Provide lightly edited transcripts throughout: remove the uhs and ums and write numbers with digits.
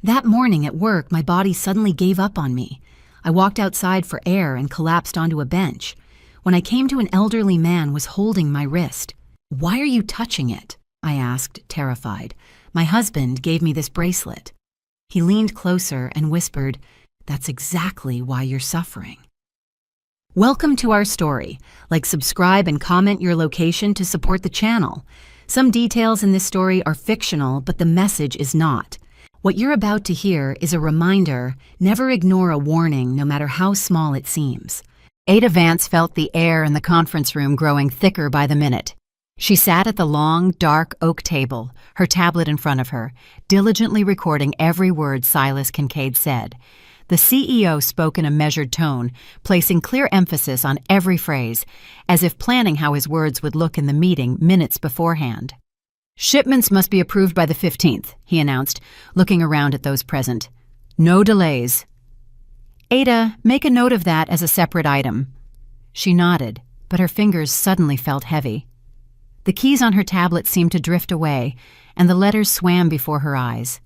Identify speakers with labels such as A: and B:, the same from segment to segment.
A: That morning at work, my body suddenly gave up on me. I walked outside for air and collapsed onto a bench. When I came to, an elderly man was holding my wrist. "Why are you touching it?" I asked, terrified. "My husband gave me this bracelet." He leaned closer and whispered, "That's exactly why you're suffering." Welcome to our story. Like, subscribe, and comment your location to support the channel. Some details in this story are fictional, but the message is not. What you're about to hear is a reminder: never ignore a warning, no matter how small it seems. Adah Vance felt the air in the conference room growing thicker by the minute. She sat at the long, dark oak table, her tablet in front of her, diligently recording every word Silas Kincaid said. The CEO spoke in a measured tone, placing clear emphasis on every phrase, as if planning how his words would look in the meeting minutes beforehand. "Shipments must be approved by the 15th, he announced, looking around at those present. "No delays." "Adah, make a note of that as a separate item." She nodded, but her fingers suddenly felt heavy. The keys on her tablet seemed to drift away, and the letters swam before her eyes.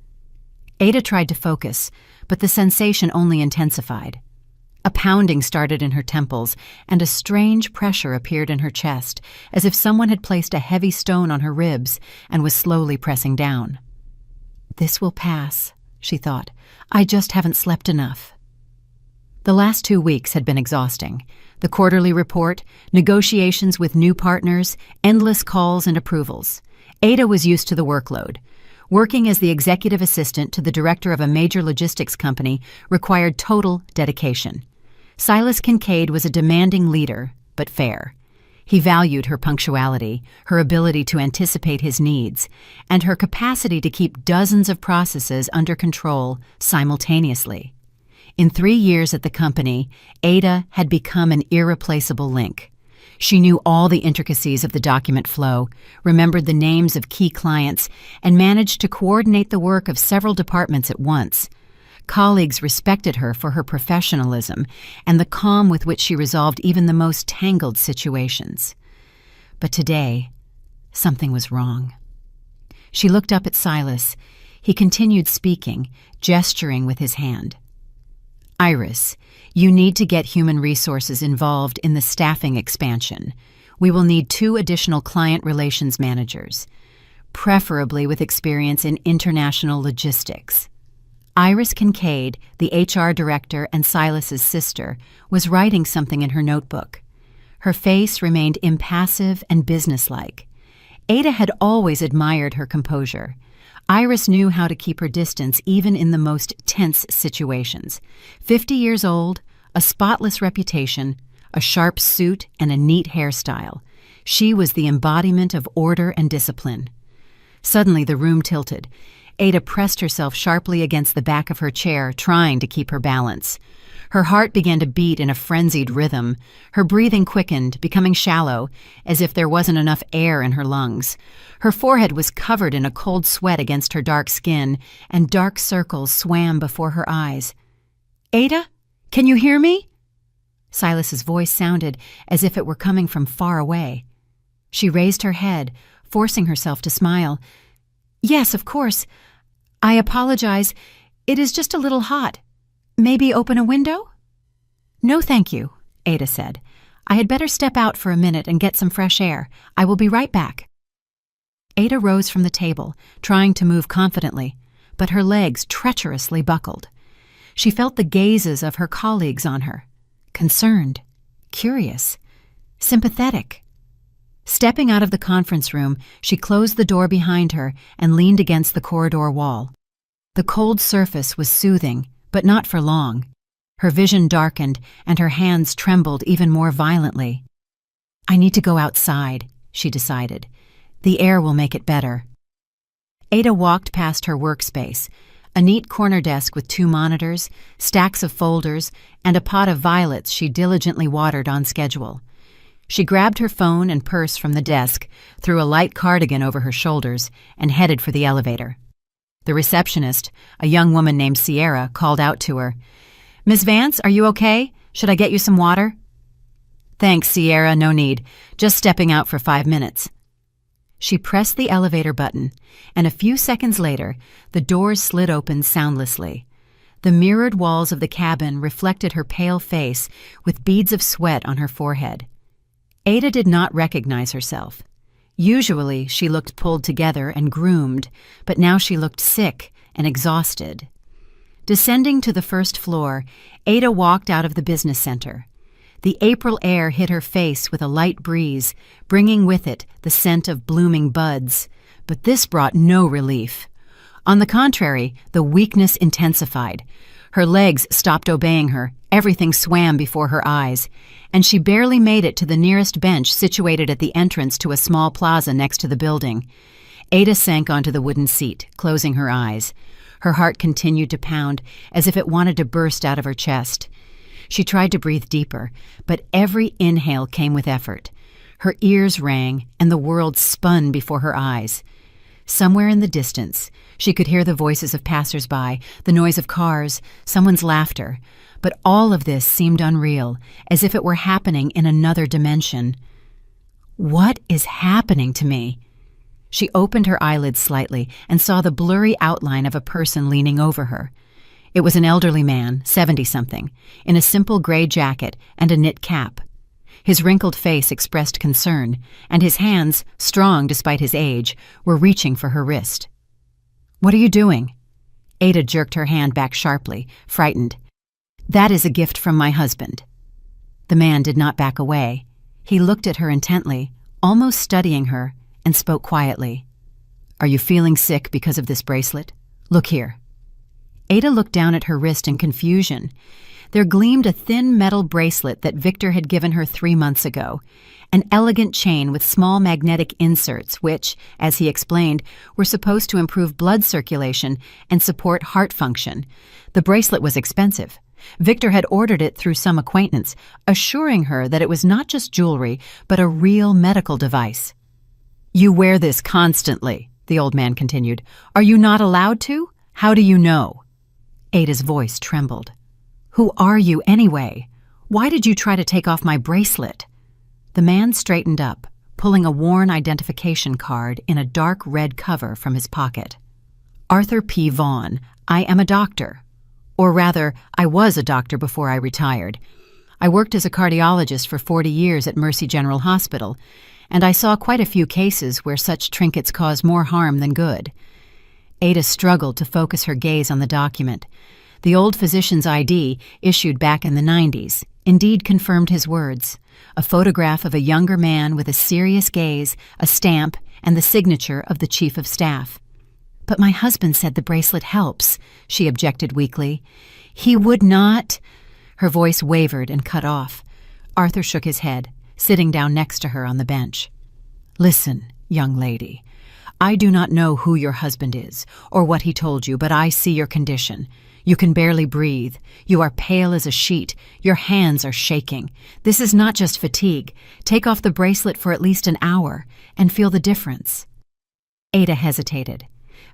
A: Adah tried to focus, but the sensation only intensified. A pounding started in her temples, and a strange pressure appeared in her chest, as if someone had placed a heavy stone on her ribs and was slowly pressing down. "This will pass," she thought. "I just haven't slept enough." The last 2 weeks had been exhausting. The quarterly report, negotiations with new partners, endless calls and approvals. Adah was used to the workload. Working as the executive assistant to the director of a major logistics company required total dedication. Silas Kincaid was a demanding leader, but fair. He valued her punctuality, her ability to anticipate his needs, and her capacity to keep dozens of processes under control simultaneously. In 3 years at the company, Adah had become an irreplaceable link. She knew all the intricacies of the document flow, remembered the names of key clients, and managed to coordinate the work of several departments at once. Colleagues respected her for her professionalism and the calm with which she resolved even the most tangled situations. But today, something was wrong. She looked up at Silas. He continued speaking, gesturing with his hand. "Iris, you need to get human resources involved in the staffing expansion. We will need 2 additional client relations managers, preferably with experience in international logistics." Iris Kincaid, the HR director and Silas's sister, was writing something in her notebook. Her face remained impassive and businesslike. Adah had always admired her composure. Iris knew how to keep her distance even in the most tense situations. 50 years old, a spotless reputation, a sharp suit, and a neat hairstyle. She was the embodiment of order and discipline. Suddenly the room tilted. Adah pressed herself sharply against the back of her chair, trying to keep her balance. Her heart began to beat in a frenzied rhythm. Her breathing quickened, becoming shallow, as if there wasn't enough air in her lungs. Her forehead was covered in a cold sweat against her dark skin, and dark circles swam before her eyes. "Adah, can you hear me?" Silas's voice sounded as if it were coming from far away. She raised her head, forcing herself to smile. "Yes, of course. I apologize. It is just a little hot. Maybe open a window?" "No, thank you," Adah said. "I had better step out for a minute and get some fresh air. I will be right back." Adah rose from the table, trying to move confidently, but her legs treacherously buckled. She felt the gazes of her colleagues on her, concerned, curious, sympathetic. Stepping out of the conference room, she closed the door behind her and leaned against the corridor wall. The cold surface was soothing, but not for long. Her vision darkened, and her hands trembled even more violently. "I need to go outside," she decided. "The air will make it better." Adah walked past her workspace, a neat corner desk with 2 monitors, stacks of folders, and a pot of violets she diligently watered on schedule. She grabbed her phone and purse from the desk, threw a light cardigan over her shoulders, and headed for the elevator. The receptionist, a young woman named Sierra, called out to her. "Miss Vance, are you okay? Should I get you some water?" "Thanks, Sierra, no need. Just stepping out for 5 minutes." She pressed the elevator button, and a few seconds later, the doors slid open soundlessly. The mirrored walls of the cabin reflected her pale face with beads of sweat on her forehead. Adah did not recognize herself. Usually, she looked pulled together and groomed, but now she looked sick and exhausted. Descending to the first floor, Adah walked out of the business center. The April air hit her face with a light breeze, bringing with it the scent of blooming buds, but this brought no relief. On the contrary, the weakness intensified. Her legs stopped obeying her, everything swam before her eyes, and she barely made it to the nearest bench situated at the entrance to a small plaza next to the building. Adah sank onto the wooden seat, closing her eyes. Her heart continued to pound as if it wanted to burst out of her chest. She tried to breathe deeper, but every inhale came with effort. Her ears rang, and the world spun before her eyes. Somewhere in the distance, she could hear the voices of passers-by, the noise of cars, someone's laughter. But all of this seemed unreal, as if it were happening in another dimension. What is happening to me? She opened her eyelids slightly and saw the blurry outline of a person leaning over her. It was an elderly man, 70-something, in a simple gray jacket and a knit cap. His wrinkled face expressed concern, and his hands, strong despite his age, were reaching for her wrist. "What are you doing?" Adah jerked her hand back sharply, frightened. "That is a gift from my husband." The man did not back away. He looked at her intently, almost studying her, and spoke quietly. "Are you feeling sick because of this bracelet? Look here." Adah looked down at her wrist in confusion. There gleamed a thin metal bracelet that Victor had given her 3 months ago, an elegant chain with small magnetic inserts which, as he explained, were supposed to improve blood circulation and support heart function. The bracelet was expensive. Victor had ordered it through some acquaintance, assuring her that it was not just jewelry, but a real medical device. "You wear this constantly," the old man continued. "Are you not allowed to? How do you know?" Adah's voice trembled. "Who are you anyway? Why did you try to take off my bracelet?" The man straightened up, pulling a worn identification card in a dark red cover from his pocket. "Arthur P. Vaughn. I am a doctor. Or rather, I was a doctor before I retired. I worked as a cardiologist for 40 years at Mercy General Hospital, and I saw quite a few cases where such trinkets caused more harm than good." Adah struggled to focus her gaze on the document. The old physician's ID, issued back in the 90s, indeed confirmed his words. A photograph of a younger man with a serious gaze, a stamp, and the signature of the chief of staff. "But my husband said the bracelet helps," she objected weakly. "He would not—" Her voice wavered and cut off. Arthur shook his head, sitting down next to her on the bench. "Listen, young lady. I do not know who your husband is or what he told you, but I see your condition. You can barely breathe. You are pale as a sheet. Your hands are shaking. This is not just fatigue. Take off the bracelet for at least an hour and feel the difference." Adah hesitated.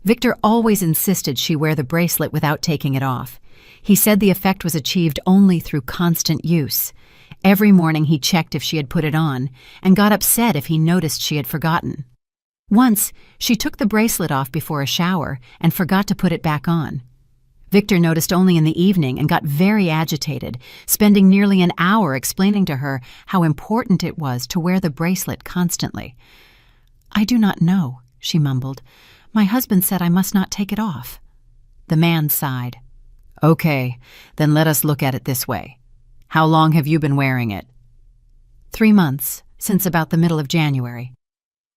A: Victor always insisted she wear the bracelet without taking it off. He said the effect was achieved only through constant use. Every morning he checked if she had put it on and got upset if he noticed she had forgotten. Once, she took the bracelet off before a shower and forgot to put it back on. Victor noticed only in the evening and got very agitated, spending nearly an hour explaining to her how important it was to wear the bracelet constantly. "I do not know," she mumbled. "My husband said I must not take it off." The man sighed. "Okay, then let us look at it this way. How long have you been wearing it?" 3 months, since about the middle of January.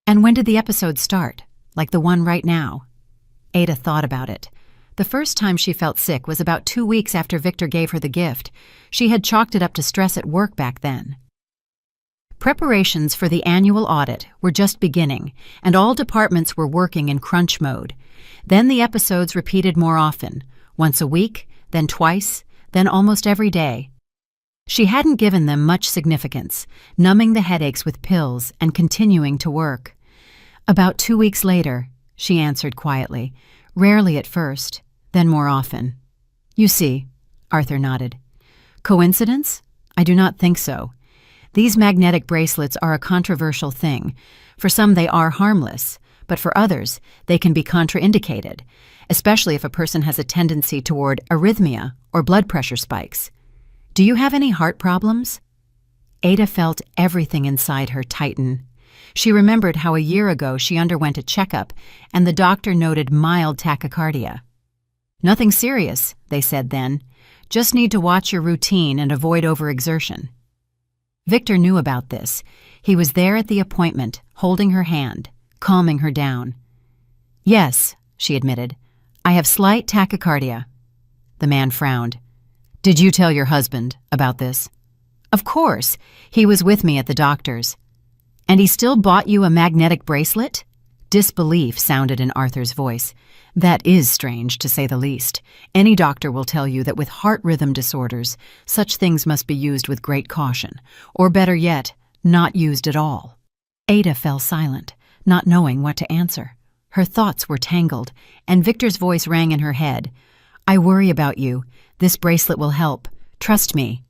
A: "And when did the episode start, like the one right now?" Adah thought about it. The first time she felt sick was about 2 weeks after Victor gave her the gift. She had chalked it up to stress at work back then. Preparations for the annual audit were just beginning, and all departments were working in crunch mode. Then the episodes repeated more often, once a week, then twice, then almost every day. She hadn't given them much significance, numbing the headaches with pills and continuing to work. "About 2 weeks later," she answered quietly, "rarely at first, then more often." "You see," Arthur nodded. "Coincidence? I do not think so. These magnetic bracelets are a controversial thing. For some, they are harmless, but for others, they can be contraindicated, especially if a person has a tendency toward arrhythmia or blood pressure spikes. Do you have any heart problems? Adah felt everything inside her tighten. She remembered how a year ago she underwent a checkup and the doctor noted mild tachycardia. Nothing serious, they said then. Just need to watch your routine and avoid overexertion. Victor knew about this. He was there at the appointment, holding her hand, calming her down. Yes, she admitted. I have slight tachycardia. The man frowned. Did you tell your husband about this? Of course. He was with me at the doctor's. And he still bought you a magnetic bracelet? Disbelief sounded in Arthur's voice. That is strange, to say the least. Any doctor will tell you that with heart rhythm disorders, such things must be used with great caution, or better yet, not used at all. Adah fell silent, not knowing what to answer. Her thoughts were tangled, and Victor's voice rang in her head. I worry about you. This bracelet will help. Trust me.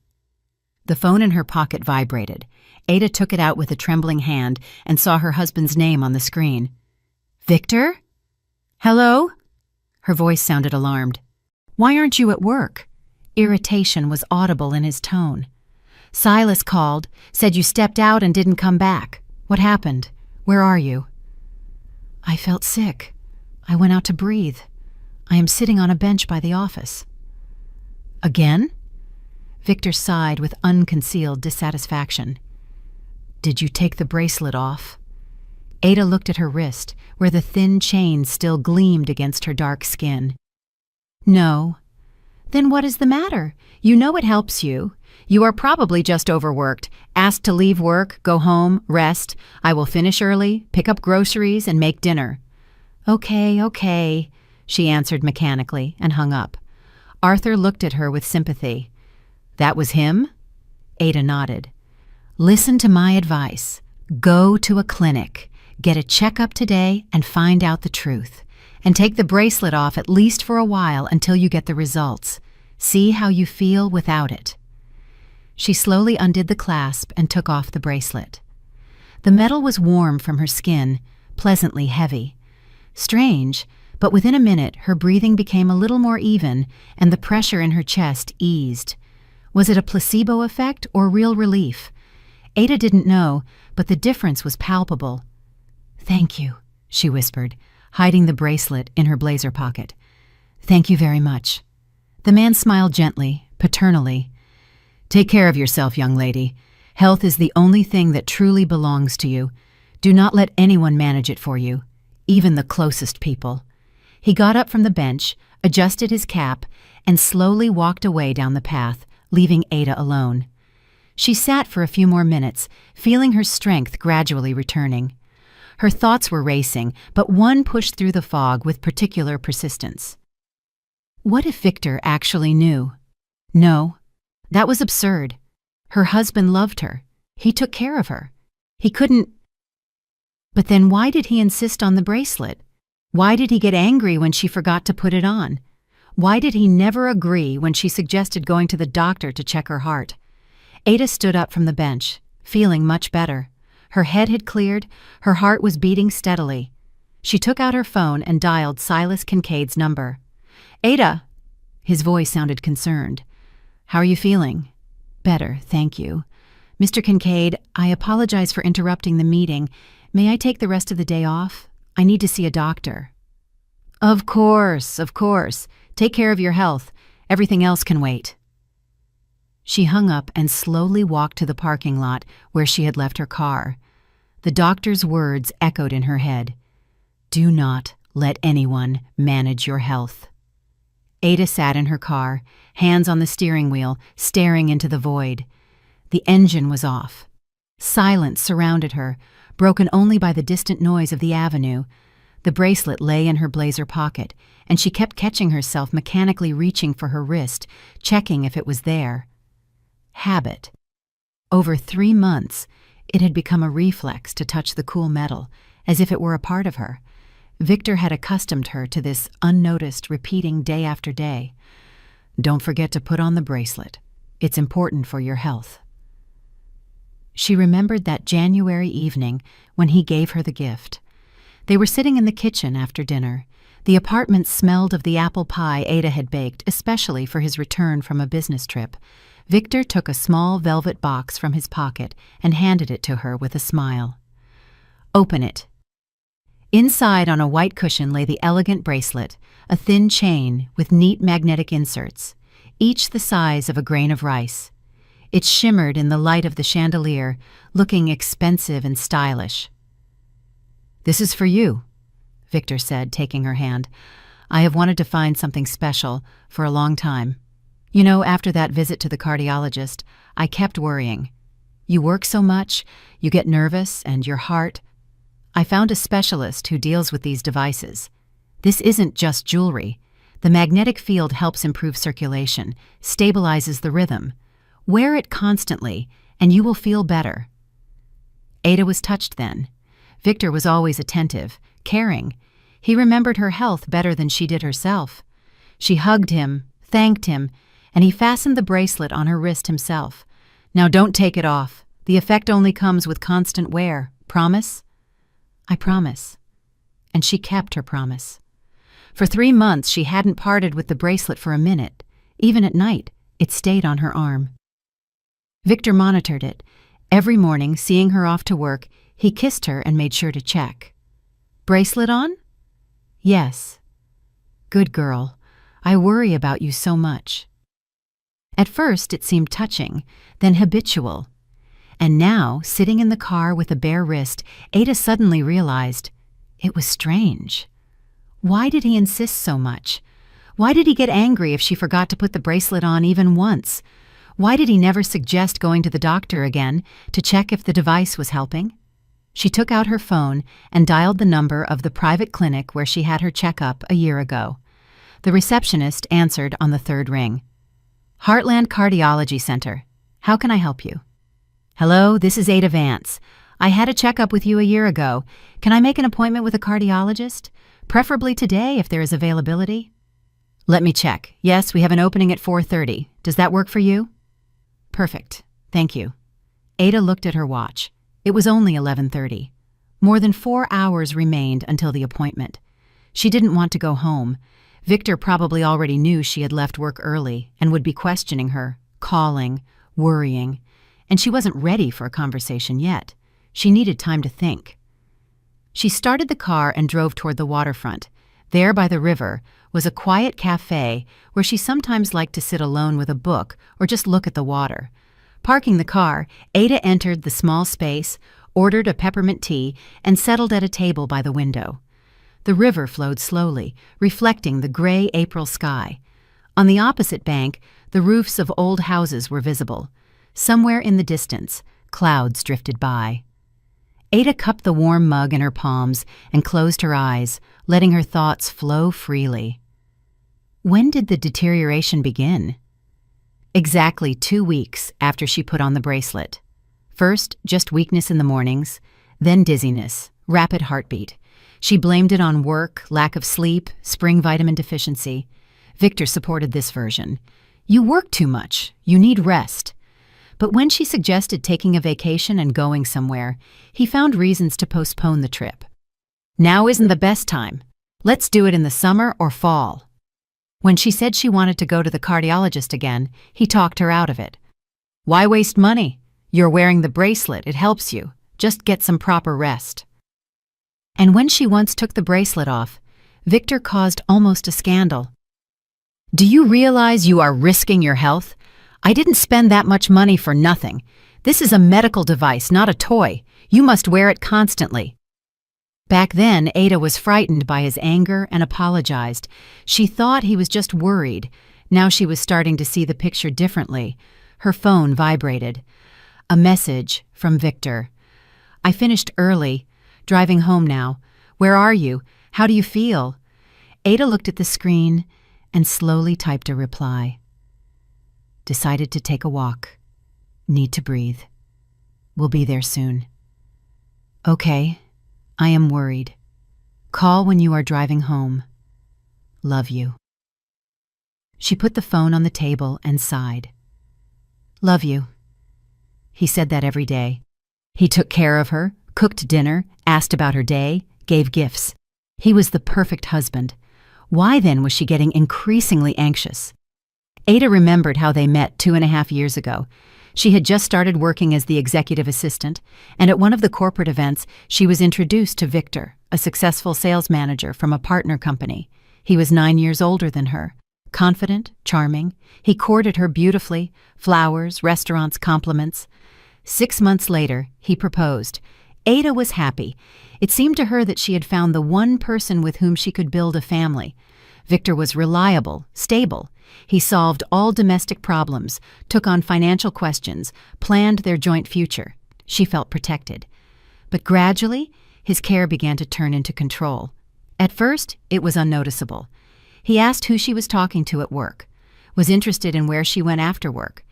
A: The phone in her pocket vibrated. Adah took it out with a trembling hand and saw her husband's name on the screen. Victor? Hello? Her voice sounded alarmed. Why aren't you at work? Irritation was audible in his tone. Silas called, said you stepped out and didn't come back. What happened? Where are you? I felt sick. I went out to breathe. I am sitting on a bench by the office. Again? Victor sighed with unconcealed dissatisfaction. Did you take the bracelet off? Adah looked at her wrist, where the thin chain still gleamed against her dark skin. No. Then what is the matter? You know it helps you. You are probably just overworked. Asked to leave work, go home, rest. I will finish early, pick up groceries, and make dinner. Okay, she answered mechanically and hung up. Arthur looked at her with sympathy. That was him? Adah nodded. Listen to my advice. Go to a clinic. Get a checkup today and find out the truth. And take the bracelet off at least for a while until you get the results. See how you feel without it. She slowly undid the clasp and took off the bracelet. The metal was warm from her skin, pleasantly heavy. Strange, but within a minute her breathing became a little more even and the pressure in her chest eased. Was it a placebo effect or real relief? Adah didn't know, but the difference was palpable. Thank you, she whispered, hiding the bracelet in her blazer pocket. Thank you very much. The man smiled gently, paternally. Take care of yourself, young lady. Health is the only thing that truly belongs to you. Do not let anyone manage it for you, even the closest people. He got up from the bench, adjusted his cap, and slowly walked away down the path, leaving Adah alone. She sat for a few more minutes, feeling her strength gradually returning. Her thoughts were racing, but one pushed through the fog with particular persistence. What if Victor actually knew? No, that was absurd. Her husband loved her. He took care of her. He couldn't... But then why did he insist on the bracelet? Why did he get angry when she forgot to put it on? Why did he never agree when she suggested going to the doctor to check her heart? Adah stood up from the bench, feeling much better. Her head had cleared, her heart was beating steadily. She took out her phone and dialed Silas Kincaid's number. Adah! His voice sounded concerned. How are you feeling? Better, thank you. Mr. Kincaid, I apologize for interrupting the meeting. May I take the rest of the day off? I need to see a doctor. Of course. Take care of your health. Everything else can wait. She hung up and slowly walked to the parking lot where she had left her car. The doctor's words echoed in her head. Do not let anyone manage your health. Adah sat in her car, hands on the steering wheel, staring into the void. The engine was off. Silence surrounded her, broken only by the distant noise of the avenue. The bracelet lay in her blazer pocket, and she kept catching herself mechanically reaching for her wrist, checking if it was there. Habit. Over 3 months, it had become a reflex to touch the cool metal, as if it were a part of her. Victor had accustomed her to this unnoticed, repeating day after day. Don't forget to put on the bracelet. It's important for your health. She remembered that January evening when he gave her the gift. They were sitting in the kitchen after dinner. The apartment smelled of the apple pie Adah had baked, especially for his return from a business trip. Victor took a small velvet box from his pocket and handed it to her with a smile. "Open it." Inside on a white cushion lay the elegant bracelet, a thin chain with neat magnetic inserts, each the size of a grain of rice. It shimmered in the light of the chandelier, looking expensive and stylish. "This is for you," Victor said, taking her hand. "I have wanted to find something special for a long time. You know, after that visit to the cardiologist, I kept worrying. You work so much, you get nervous, and your heart. I found a specialist who deals with these devices. This isn't just jewelry. The magnetic field helps improve circulation, stabilizes the rhythm. Wear it constantly, and you will feel better." Adah was touched then. Victor was always attentive, caring. He remembered her health better than she did herself. She hugged him, thanked him, and he fastened the bracelet on her wrist himself. "Now don't take it off. The effect only comes with constant wear. Promise?" "I promise." And she kept her promise. For 3 months she hadn't parted with the bracelet for a minute. Even at night, it stayed on her arm. Victor monitored it. Every morning, seeing her off to work, he kissed her and made sure to check. "Bracelet on?" "Yes." "Good girl. I worry about you so much." At first it seemed touching, then habitual. And now, sitting in the car with a bare wrist, Adah suddenly realized it was strange. Why did he insist so much? Why did he get angry if she forgot to put the bracelet on even once? Why did he never suggest going to the doctor again to check if the device was helping? She took out her phone and dialed the number of the private clinic where she had her checkup a year ago. The receptionist answered on the 3rd ring. "Heartland Cardiology Center. How can I help you?" "Hello, this is Adah Vance. I had a checkup with you a year ago. Can I make an appointment with a cardiologist? Preferably today if there is availability." "Let me check. Yes, we have an opening at 4:30. Does that work for you?" "Perfect. Thank you." Adah looked at her watch. It was only 11:30. More than 4 hours remained until the appointment. She didn't want to go home. Victor probably already knew she had left work early and would be questioning her, calling, worrying. And she wasn't ready for a conversation yet. She needed time to think. She started the car and drove toward the waterfront. There by the river was a quiet cafe where she sometimes liked to sit alone with a book or just look at the water. Parking the car, Adah entered the small space, ordered a peppermint tea, and settled at a table by the window. The river flowed slowly, reflecting the gray April sky. On the opposite bank, the roofs of old houses were visible. Somewhere in the distance, clouds drifted by. Adah cupped the warm mug in her palms and closed her eyes, letting her thoughts flow freely. When did the deterioration begin? Exactly 2 weeks after she put on the bracelet. First, just weakness in the mornings, then dizziness, rapid heartbeat. She blamed it on work, lack of sleep, spring vitamin deficiency. Victor supported this version. "You work too much. You need rest." But when she suggested taking a vacation and going somewhere, he found reasons to postpone the trip. "Now isn't the best time. Let's do it in the summer or fall." When she said she wanted to go to the cardiologist again, he talked her out of it. "Why waste money? You're wearing the bracelet, it helps you. Just get some proper rest." And when she once took the bracelet off, Victor caused almost a scandal. "Do you realize you are risking your health? I didn't spend that much money for nothing. This is a medical device, not a toy. You must wear it constantly." Back then, Adah was frightened by his anger and apologized. She thought he was just worried. Now she was starting to see the picture differently. Her phone vibrated. A message from Victor. "I finished early. Driving home now. Where are you? How do you feel?" Adah looked at the screen and slowly typed a reply. "Decided to take a walk. Need to breathe. Will be there soon. Okay, I am worried. Call when you are driving home. Love you." She put the phone on the table and sighed. "Love you." He said that every day. He took care of her, cooked dinner, asked about her day, gave gifts. He was the perfect husband. Why then was she getting increasingly anxious? Adah remembered how they met 2.5 years ago. She had just started working as the executive assistant, and at one of the corporate events, she was introduced to Victor, a successful sales manager from a partner company. He was 9 years older than her. Confident, charming, he courted her beautifully, flowers, restaurants, compliments. 6 months later, he proposed. Adah was happy. It seemed to her that she had found the one person with whom she could build a family. Victor was reliable, stable. He solved all domestic problems, took on financial questions, planned their joint future. She felt protected. But gradually, his care began to turn into control. At first, it was unnoticeable. He asked who she was talking to at work, was interested in where she went after work,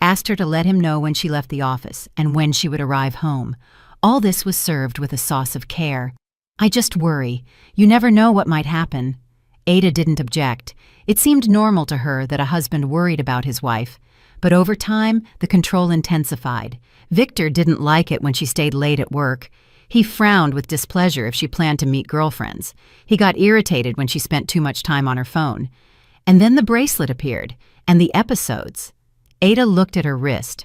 A: asked her to let him know when she left the office and when she would arrive home. All this was served with a sauce of care. "I just worry. You never know what might happen." Adah didn't object. It seemed normal to her that a husband worried about his wife. But over time, the control intensified. Victor didn't like it when she stayed late at work. He frowned with displeasure if she planned to meet girlfriends. He got irritated when she spent too much time on her phone. And then the bracelet appeared, and the episodes. Adah looked at her wrist.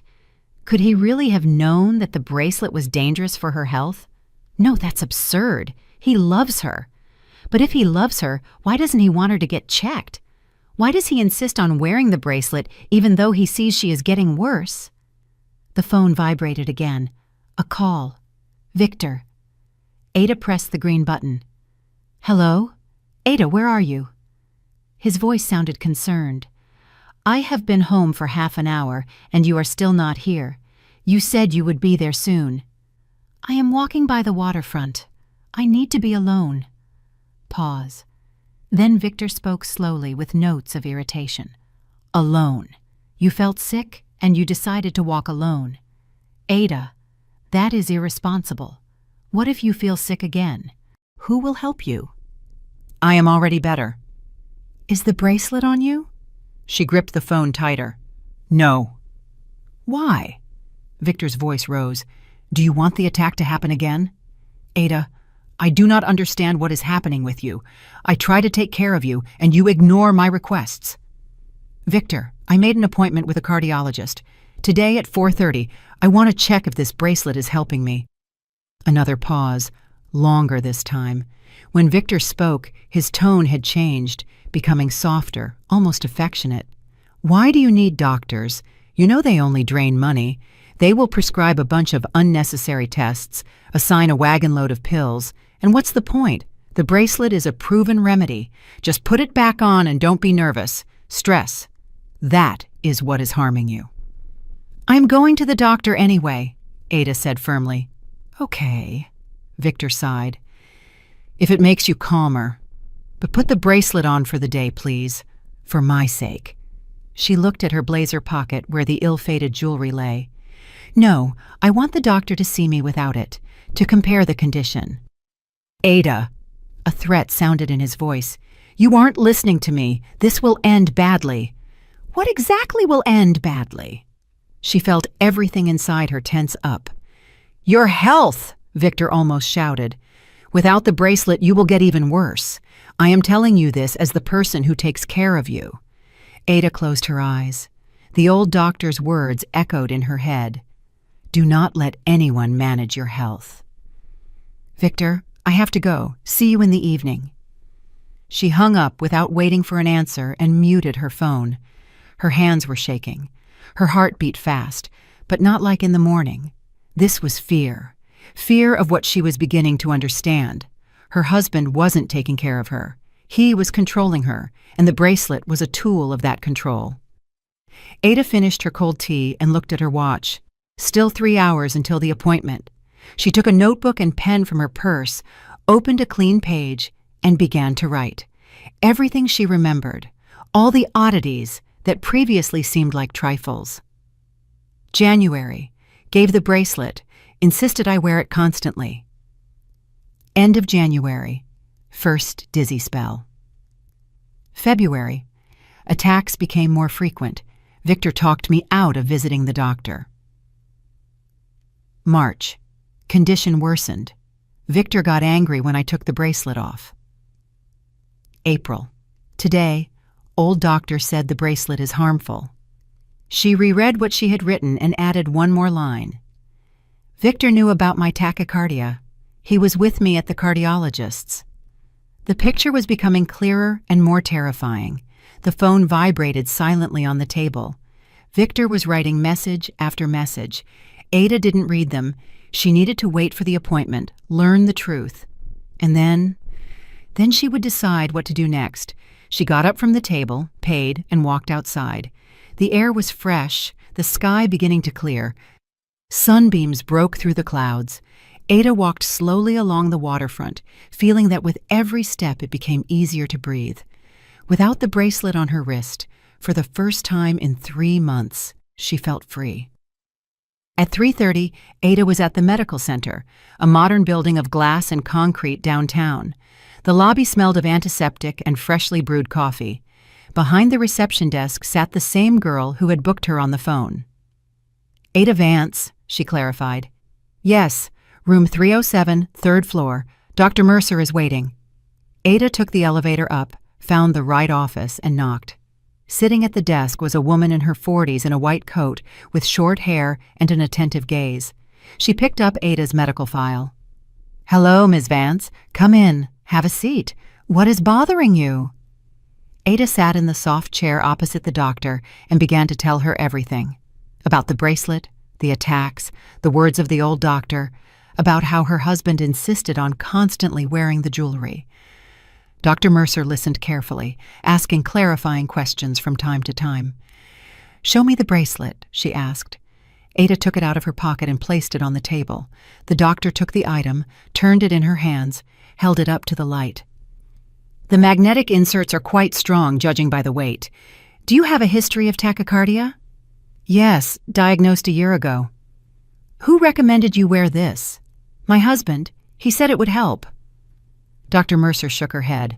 A: Could he really have known that the bracelet was dangerous for her health? No, that's absurd. He loves her. But if he loves her, why doesn't he want her to get checked? Why does he insist on wearing the bracelet even though he sees she is getting worse? The phone vibrated again. A call. Victor. Adah pressed the green button. "Hello? Adah, where are you?" His voice sounded concerned. "I have been home for half an hour, and you are still not here. You said you would be there soon." "I am walking by the waterfront. I need to be alone." Pause. Then Victor spoke slowly with notes of irritation. "Alone. You felt sick, and you decided to walk alone. Adah, that is irresponsible. What if you feel sick again? Who will help you?" "I am already better." "Is the bracelet on you?" She gripped the phone tighter. "No." "Why?" Victor's voice rose. "Do you want the attack to happen again?" "Adah, I do not understand what is happening with you. I try to take care of you, and you ignore my requests." "Victor, I made an appointment with a cardiologist. Today at 4:30, I want to check if this bracelet is helping me." Another pause, longer this time. When Victor spoke, his tone had changed, becoming softer, almost affectionate. "Why do you need doctors? You know they only drain money. They will prescribe a bunch of unnecessary tests, assign a wagon load of pills, and what's the point? The bracelet is a proven remedy. Just put it back on and don't be nervous. Stress. That is what is harming you." "I'm going to the doctor anyway," Adah said firmly. "Okay," Victor sighed. "If it makes you calmer. But put the bracelet on for the day, please. For my sake." She looked at her blazer pocket where the ill-fated jewelry lay. "No, I want the doctor to see me without it, to compare the condition." "Adah," a threat sounded in his voice. "You aren't listening to me. This will end badly." "What exactly will end badly?" She felt everything inside her tense up. "Your health!" Victor almost shouted. "Without the bracelet, you will get even worse. I am telling you this as the person who takes care of you." Adah closed her eyes. The old doctor's words echoed in her head. "Do not let anyone manage your health." "Victor, I have to go. See you in the evening." She hung up without waiting for an answer and muted her phone. Her hands were shaking. Her heart beat fast, but not like in the morning. This was fear. Fear of what she was beginning to understand. Her husband wasn't taking care of her. He was controlling her, and the bracelet was a tool of that control. Adah finished her cold tea and looked at her watch. Still 3 hours until the appointment. She took a notebook and pen from her purse, opened a clean page, and began to write. Everything she remembered, all the oddities that previously seemed like trifles. January. Gave the bracelet, insisted I wear it constantly. End of January. First dizzy spell. February. Attacks became more frequent. Victor talked me out of visiting the doctor. March. Condition worsened. Victor got angry when I took the bracelet off. April. Today, old doctor said the bracelet is harmful. She reread what she had written and added one more line. Victor knew about my tachycardia. He was with me at the cardiologist's. The picture was becoming clearer and more terrifying. The phone vibrated silently on the table. Victor was writing message after message. Adah didn't read them. She needed to wait for the appointment, learn the truth. And then she would decide what to do next. She got up from the table, paid, and walked outside. The air was fresh, the sky beginning to clear. Sunbeams broke through the clouds. Adah walked slowly along the waterfront, feeling that with every step it became easier to breathe. Without the bracelet on her wrist, for the first time in 3 months, she felt free. At 3:30, Adah was at the medical center, a modern building of glass and concrete downtown. The lobby smelled of antiseptic and freshly brewed coffee. Behind the reception desk sat the same girl who had booked her on the phone. Adah Vance, she clarified. Yes, room 307, 3rd floor. Dr. Mercer is waiting. Adah took the elevator up, found the right office, and knocked. Sitting at the desk was a woman in her 40s in a white coat with short hair and an attentive gaze. She picked up Adah's medical file. Hello, Ms. Vance. Come in. Have a seat. What is bothering you? Adah sat in the soft chair opposite the doctor and began to tell her everything. About the bracelet, the attacks, the words of the old doctor, about how her husband insisted on constantly wearing the jewelry. Dr. Mercer listened carefully, asking clarifying questions from time to time. Show me the bracelet, she asked. Adah took it out of her pocket and placed it on the table. The doctor took the item, turned it in her hands, held it up to the light. The magnetic inserts are quite strong, judging by the weight. Do you have a history of tachycardia? Yes, diagnosed a year ago. Who recommended you wear this? My husband. He said it would help. Dr. Mercer shook her head.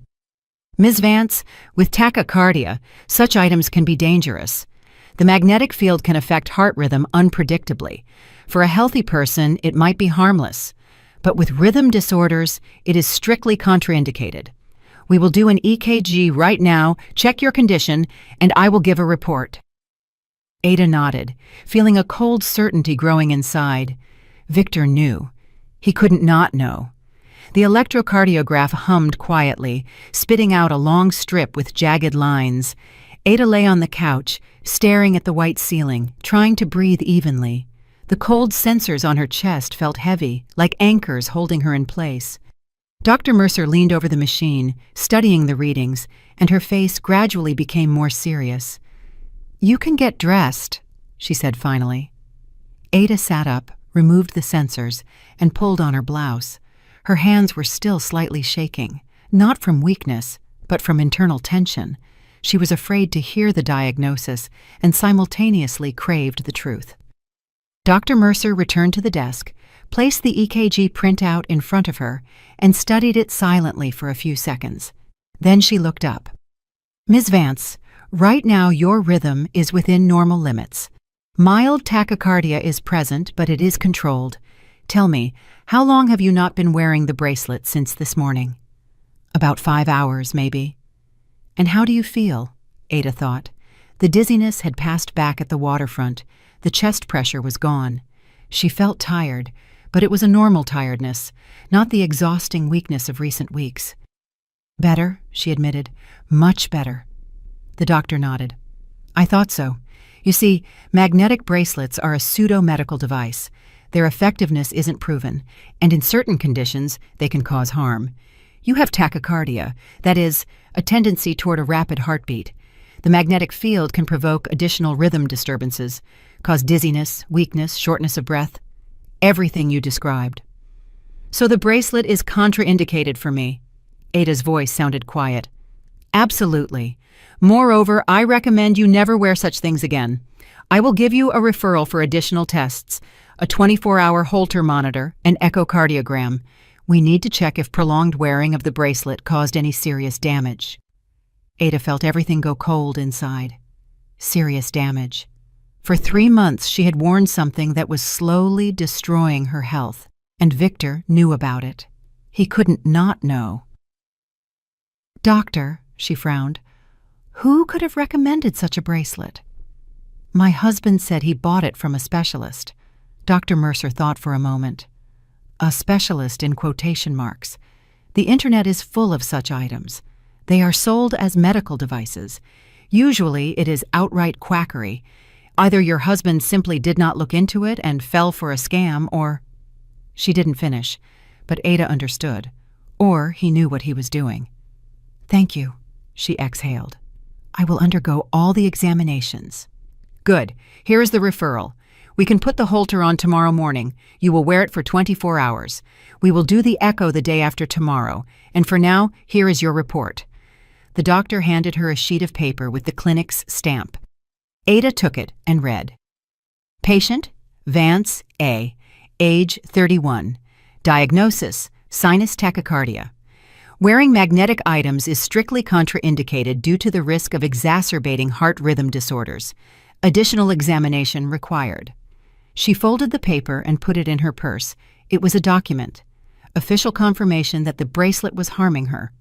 A: Ms. Vance, with tachycardia, such items can be dangerous. The magnetic field can affect heart rhythm unpredictably. For a healthy person, it might be harmless. But with rhythm disorders, it is strictly contraindicated. We will do an EKG right now, check your condition, and I will give a report. Adah nodded, feeling a cold certainty growing inside. Victor knew. He couldn't not know. The electrocardiograph hummed quietly, spitting out a long strip with jagged lines. Adah lay on the couch, staring at the white ceiling, trying to breathe evenly. The cold sensors on her chest felt heavy, like anchors holding her in place. Dr. Mercer leaned over the machine, studying the readings, and her face gradually became more serious. You can get dressed, she said finally. Adah sat up, removed the sensors, and pulled on her blouse. Her hands were still slightly shaking, not from weakness, but from internal tension. She was afraid to hear the diagnosis and simultaneously craved the truth. Dr. Mercer returned to the desk, placed the EKG printout in front of her, and studied it silently for a few seconds. Then she looked up. Ms. Vance, right now your rhythm is within normal limits. Mild tachycardia is present, but it is controlled. Tell me, how long have you not been wearing the bracelet since this morning? About 5 hours, maybe. And how do you feel? Adah thought. The dizziness had passed back at the waterfront. The chest pressure was gone. She felt tired, but it was a normal tiredness, not the exhausting weakness of recent weeks. Better, she admitted. Much better. The doctor nodded. I thought so. You see, magnetic bracelets are a pseudo-medical device. Their effectiveness isn't proven, and in certain conditions, they can cause harm. You have tachycardia, that is, a tendency toward a rapid heartbeat. The magnetic field can provoke additional rhythm disturbances, cause dizziness, weakness, shortness of breath, everything you described. So the bracelet is contraindicated for me. Adah's voice sounded quiet. Absolutely. Moreover, I recommend you never wear such things again. I will give you a referral for additional tests, a 24-hour Holter monitor, an echocardiogram. We need to check if prolonged wearing of the bracelet caused any serious damage. Adah felt everything go cold inside. Serious damage. For 3 months, she had worn something that was slowly destroying her health. And Victor knew about it. He couldn't not know. "Doctor," she frowned, "who could have recommended such a bracelet?" "My husband said he bought it from a specialist." Dr. Mercer thought for a moment. A specialist in quotation marks. The internet is full of such items. They are sold as medical devices. Usually it is outright quackery. Either your husband simply did not look into it and fell for a scam, or— She didn't finish, but Adah understood. Or he knew what he was doing. "Thank you," she exhaled. "I will undergo all the examinations." "Good. Here is the referral. We can put the halter on tomorrow morning. You will wear it for 24 hours. We will do the echo the day after tomorrow. And for now, here is your report." The doctor handed her a sheet of paper with the clinic's stamp. Adah took it and read. "Patient, Vance A., age 31. Diagnosis, sinus tachycardia. Wearing magnetic items is strictly contraindicated due to the risk of exacerbating heart rhythm disorders. Additional examination required." She folded the paper and put it in her purse. It was a document. Official confirmation that the bracelet was harming her.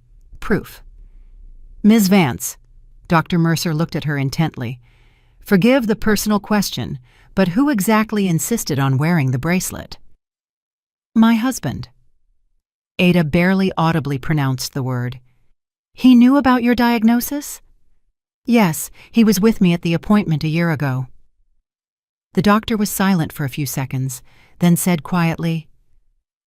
A: Proof. "Ms. Vance," Dr. Mercer looked at her intently. "Forgive the personal question, but who exactly insisted on wearing the bracelet?" "My husband." Adah barely audibly pronounced the word. "He knew about your diagnosis?" "Yes, he was with me at the appointment a year ago." The doctor was silent for a few seconds, then said quietly,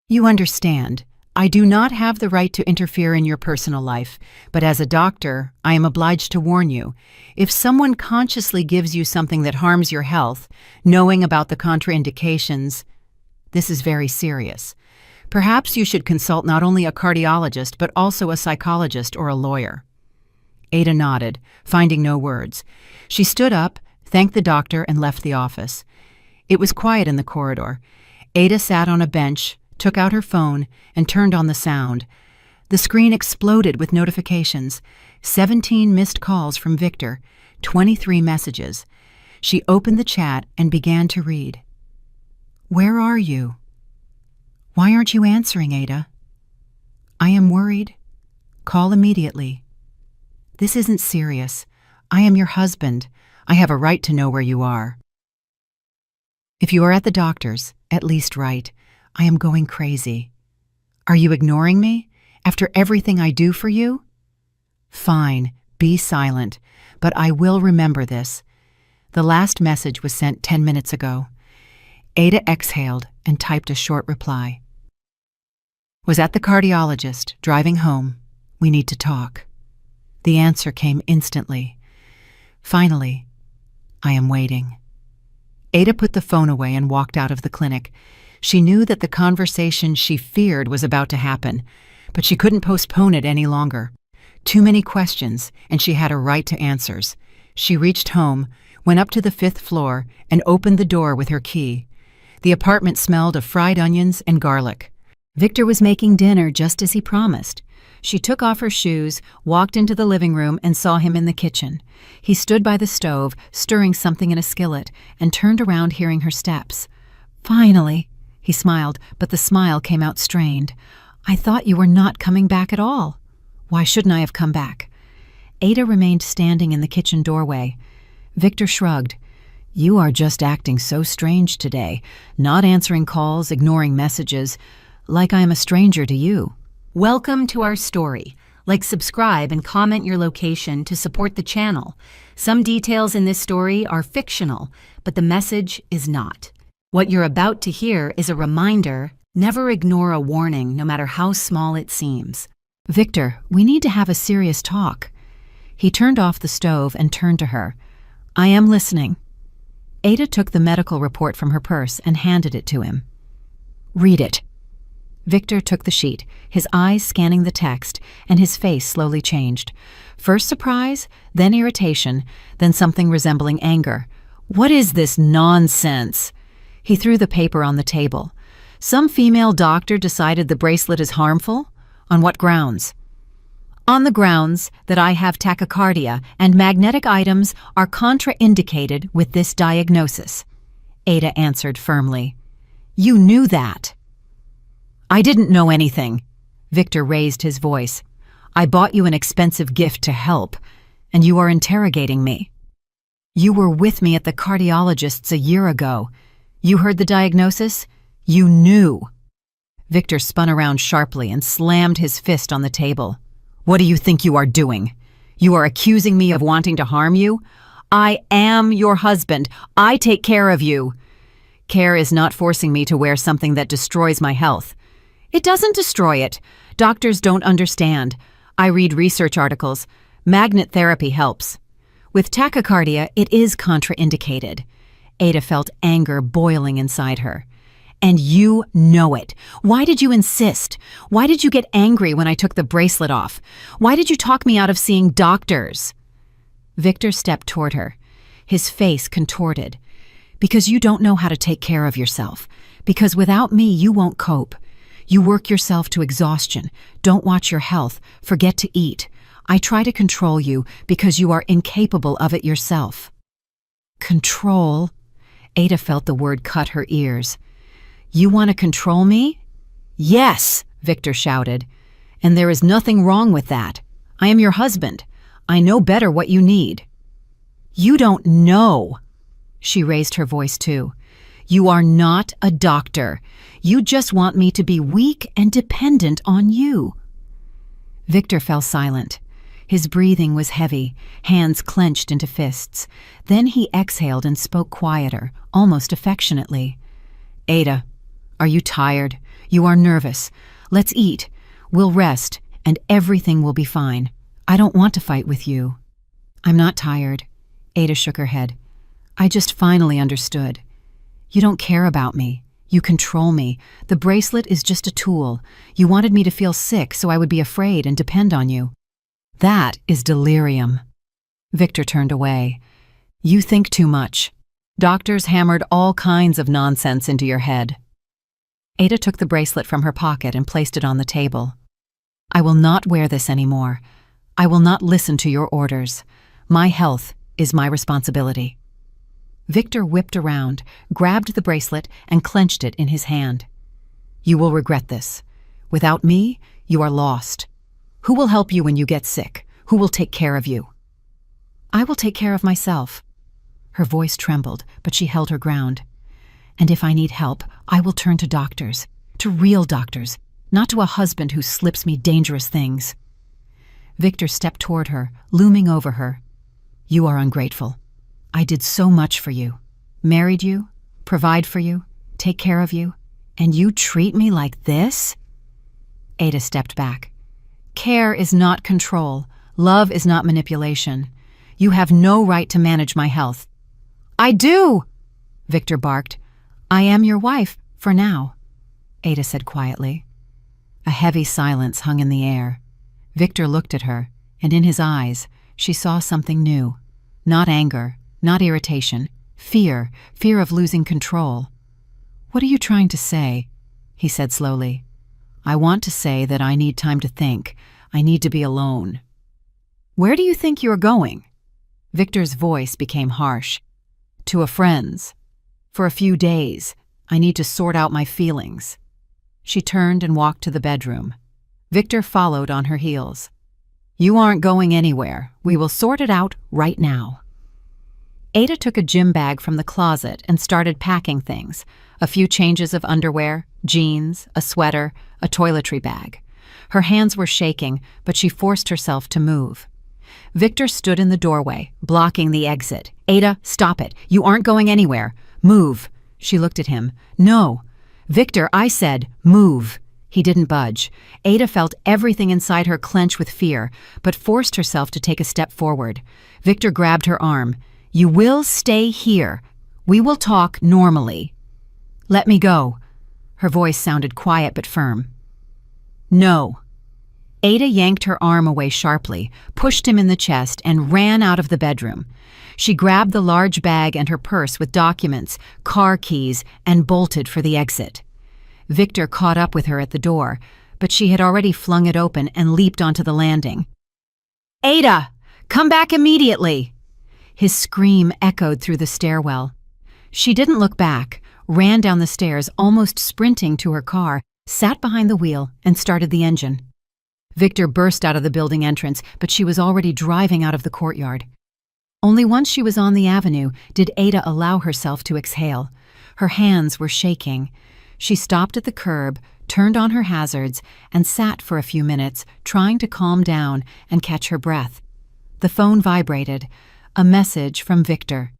A: "You understand, I do not have the right to interfere in your personal life, but as a doctor, I am obliged to warn you. If someone consciously gives you something that harms your health, knowing about the contraindications, this is very serious. Perhaps you should consult not only a cardiologist, but also a psychologist or a lawyer." Adah nodded, finding no words. She stood up, thanked the doctor, and left the office. It was quiet in the corridor. Adah sat on a bench, took out her phone, and turned on the sound. The screen exploded with notifications. 17 missed calls from Victor, 23 messages. She opened the chat and began to read. "Where are you? Why aren't you answering, Adah? I am worried. Call immediately. This isn't serious. I am your husband. I have a right to know where you are. If you are at the doctor's, at least write, I am going crazy. Are you ignoring me? After everything I do for you? Fine, be silent, but I will remember this. The last message was sent 10 minutes ago." Adah exhaled and typed a short reply. "Was at the cardiologist, driving home. We need to talk." The answer came instantly. "Finally, I am waiting." Adah put the phone away and walked out of the clinic. She knew that the conversation she feared was about to happen, but she couldn't postpone it any longer. Too many questions, and she had a right to answers. She reached home, went up to the 5th floor, and opened the door with her key. The apartment smelled of fried onions and garlic. Victor was making dinner just as he promised. She took off her shoes, walked into the living room, and saw him in the kitchen. He stood by the stove, stirring something in a skillet, and turned around hearing her steps. "Finally," he smiled, but the smile came out strained. "I thought you were not coming back at all." "Why shouldn't I have come back?" Adah remained standing in the kitchen doorway. Victor shrugged. "You are just acting so strange today, not answering calls, ignoring messages, like I am a stranger to you." Welcome to our story. Like, subscribe, and comment your location to support the channel. Some details in this story are fictional, but the message is not. What you're about to hear is a reminder: never ignore a warning, no matter how small it seems. "Victor, we need to have a serious talk." He turned off the stove and turned to her. "I am listening." Adah took the medical report from her purse and handed it to him. "Read it." Victor took the sheet, his eyes scanning the text, and his face slowly changed. First surprise, then irritation, then something resembling anger. "What is this nonsense?" He threw the paper on the table. "Some female doctor decided the bracelet is harmful? On what grounds?" "On the grounds that I have tachycardia and magnetic items are contraindicated with this diagnosis," Adah answered firmly. "You knew that." I didn't know anything. Victor raised his voice. I bought you an expensive gift to help, and you are interrogating me. You were with me at the cardiologist's a year ago. You heard the diagnosis? You knew. Victor spun around sharply and slammed his fist on the table. What do you think you are doing? You are accusing me of wanting to harm you? I am your husband. I take care of you. Care is not forcing me to wear something that destroys my health. It doesn't destroy it. Doctors don't understand. I read research articles. Magnet therapy helps. With tachycardia, it is contraindicated. Adah felt anger boiling inside her. And you know it. Why did you insist? Why did you get angry when I took the bracelet off? Why did you talk me out of seeing doctors? Victor stepped toward her, his face contorted. Because you don't know how to take care of yourself. Because without me, you won't cope. You work yourself to exhaustion, don't watch your health, forget to eat. I try to control you because you are incapable of it yourself. Control? Adah felt the word cut her ears. You want to control me? Yes, Victor shouted. And there is nothing wrong with that. I am your husband. I know better what you need. You don't know. She raised her voice too. You are not a doctor. You just want me to be weak and dependent on you. Victor fell silent. His breathing was heavy, hands clenched into fists. Then he exhaled and spoke quieter, almost affectionately. Adah, are you tired? You are nervous. Let's eat. We'll rest, and everything will be fine. I don't want to fight with you. I'm not tired. Adah shook her head. I just finally understood. You don't care about me. You control me. The bracelet is just a tool. You wanted me to feel sick so I would be afraid and depend on you. That is delirium. Victor turned away. You think too much. Doctors hammered all kinds of nonsense into your head. Adah took the bracelet from her pocket and placed it on the table. I will not wear this anymore. I will not listen to your orders. My health is my responsibility. Victor whipped around, grabbed the bracelet, and clenched it in his hand. You will regret this. Without me, you are lost. Who will help you when you get sick? Who will take care of you? I will take care of myself. Her voice trembled, but she held her ground. And if I need help, I will turn to doctors, to real doctors, not to a husband who slips me dangerous things. Victor stepped toward her, looming over her. You are ungrateful. I did so much for you. Married you, provide for you, take care of you, and you treat me like this? Adah stepped back. Care is not control. Love is not manipulation. You have no right to manage my health. I do, Victor barked. I am your wife, for now, Adah said quietly. A heavy silence hung in the air. Victor looked at her, and in his eyes, she saw something new. Not anger, not irritation, fear of losing control. What are you trying to say? He said slowly. I want to say that I need time to think. I need to be alone. Where do you think you're going? Victor's voice became harsh. To a friend's. For a few days. I need to sort out my feelings. She turned and walked to the bedroom. Victor followed on her heels. You aren't going anywhere. We will sort it out right now. Adah took a gym bag from the closet and started packing things. A few changes of underwear, jeans, a sweater, a toiletry bag. Her hands were shaking, but she forced herself to move. Victor stood in the doorway, blocking the exit. Adah, stop it. You aren't going anywhere. Move. She looked at him. No. Victor, I said, move. He didn't budge. Adah felt everything inside her clench with fear, but forced herself to take a step forward. Victor grabbed her arm. You will stay here. We will talk normally. Let me go. Her voice sounded quiet but firm. No. Adah yanked her arm away sharply, pushed him in the chest, and ran out of the bedroom. She grabbed the large bag and her purse with documents, car keys, and bolted for the exit. Victor caught up with her at the door, but she had already flung it open and leaped onto the landing. Adah, come back immediately! His scream echoed through the stairwell. She didn't look back, ran down the stairs, almost sprinting to her car, sat behind the wheel, and started the engine. Victor burst out of the building entrance, but she was already driving out of the courtyard. Only once she was on the avenue did Adah allow herself to exhale. Her hands were shaking. She stopped at the curb, turned on her hazards, and sat for a few minutes, trying to calm down and catch her breath. The phone vibrated. A message from Victor.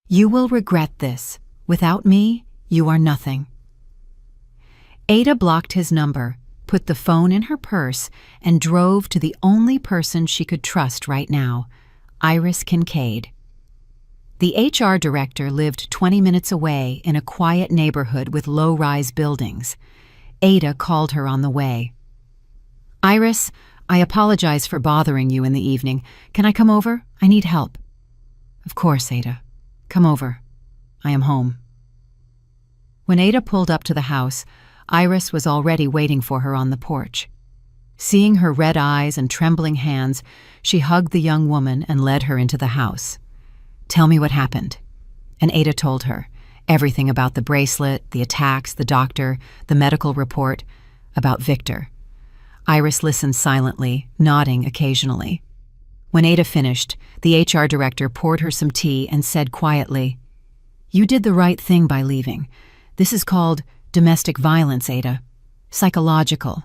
A: "You will regret this. Without me, you are nothing." Adah blocked his number, put the phone in her purse, and drove to the only person she could trust right now, Iris Kincaid. The HR director lived 20 minutes away in a quiet neighborhood with low-rise buildings. Adah called her on the way. "Iris, I apologize for bothering you in the evening. Can I come over? I need help." "Of course, Adah. Come over. I am home." When Adah pulled up to the house, Iris was already waiting for her on the porch. Seeing her red eyes and trembling hands, she hugged the young woman and led her into the house. "Tell me what happened." And Adah told her everything about the bracelet, the attacks, the doctor, the medical report, about Victor. Iris listened silently, nodding occasionally. When Adah finished, the HR director poured her some tea and said quietly, "You did the right thing by leaving. This is called domestic violence, Adah. Psychological.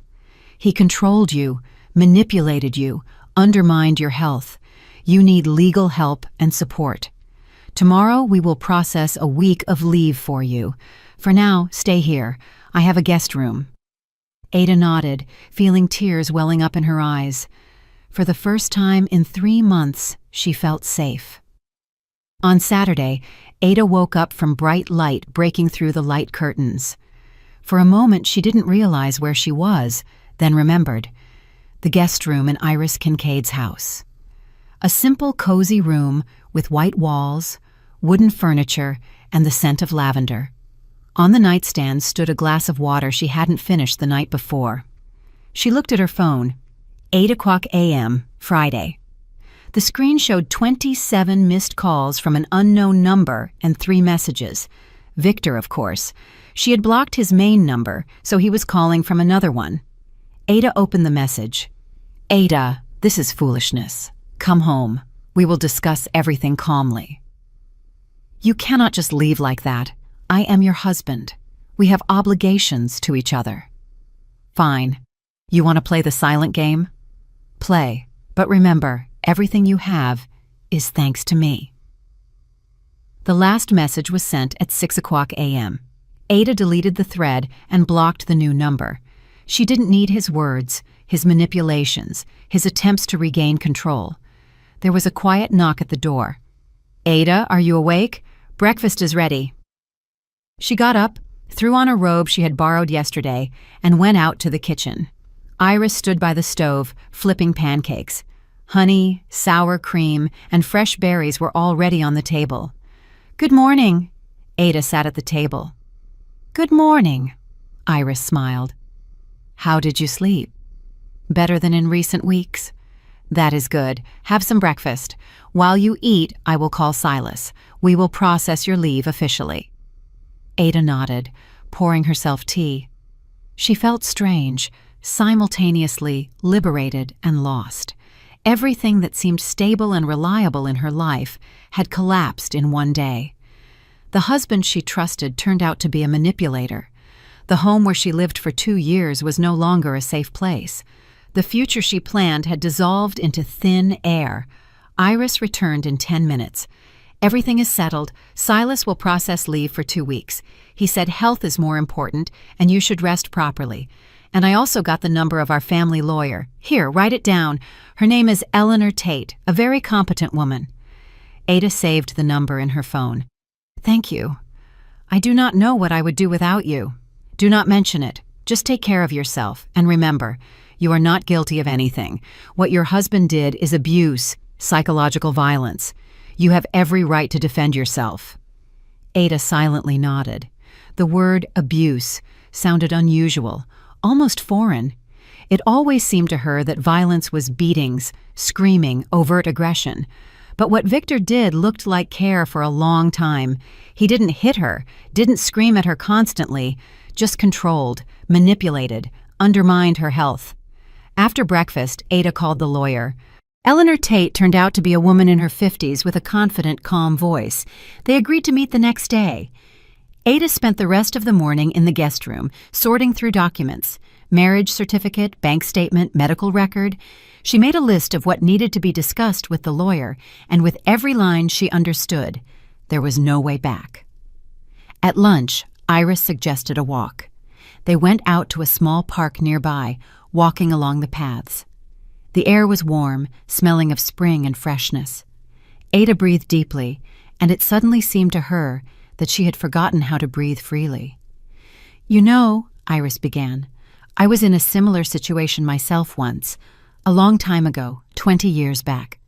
A: He controlled you, manipulated you, undermined your health. You need legal help and support. Tomorrow we will process a week of leave for you. For now, stay here. I have a guest room." Adah nodded, feeling tears welling up in her eyes. For the first time in 3 months, she felt safe. On Saturday, Adah woke up from bright light breaking through the light curtains. For a moment, she didn't realize where she was, then remembered. The guest room in Iris Kincaid's house. A simple, cozy room with white walls, wooden furniture, and the scent of lavender. On the nightstand stood a glass of water she hadn't finished the night before. She looked at her phone. 8:00 a.m., Friday. The screen showed 27 missed calls from an unknown number and 3 messages. Victor, of course. She had blocked his main number, so he was calling from another one. Adah opened the message. "Adah, this is foolishness. Come home. We will discuss everything calmly." "You cannot just leave like that. I am your husband. We have obligations to each other." "Fine. You want to play the silent game? Play. But remember, everything you have is thanks to me." The last message was sent at 6:00 a.m. Adah deleted the thread and blocked the new number. She didn't need his words, his manipulations, his attempts to regain control. There was a quiet knock at the door. "Adah, are you awake? Breakfast is ready." She got up, threw on a robe she had borrowed yesterday, and went out to the kitchen. Iris stood by the stove, flipping pancakes. Honey, sour cream, and fresh berries were already on the table. "Good morning." Adah sat at the table. "Good morning," Iris smiled. "How did you sleep?" "Better than in recent weeks." "That is good. Have some breakfast. While you eat, I will call Silas. We will process your leave officially." Adah nodded, pouring herself tea. She felt strange, simultaneously liberated and lost. Everything that seemed stable and reliable in her life had collapsed in one day. The husband she trusted turned out to be a manipulator. The home where she lived for 2 years was no longer a safe place. The future she planned had dissolved into thin air. Iris returned in 10 minutes. "Everything is settled. Silas will process leave for 2 weeks. He said health is more important and you should rest properly. And I also got the number of our family lawyer. Here, write it down. Her name is Eleanor Tate, a very competent woman." Adah saved the number in her phone. "Thank you. I do not know what I would do without you. Do not mention it. Just take care of yourself. And remember, you are not guilty of anything. What your husband did is abuse, psychological violence. You have every right to defend yourself." Adah silently nodded. The word abuse sounded unusual, almost foreign. It always seemed to her that violence was beatings, screaming, overt aggression. But what Victor did looked like care for a long time. He didn't hit her, didn't scream at her constantly, just controlled, manipulated, undermined her health. After breakfast, Adah called the lawyer. Eleanor Tate turned out to be a woman in her 50s with a confident, calm voice. They agreed to meet the next day. Adah spent the rest of the morning in the guest room, sorting through documents. Marriage certificate, bank statement, medical record. She made a list of what needed to be discussed with the lawyer, and with every line she understood, there was no way back. At lunch, Iris suggested a walk. They went out to a small park nearby, walking along the paths. The air was warm, smelling of spring and freshness. Adah breathed deeply, and it suddenly seemed to her that she had forgotten how to breathe freely. "You know," Iris began, "I was in a similar situation myself once, a long time ago, 20 years back.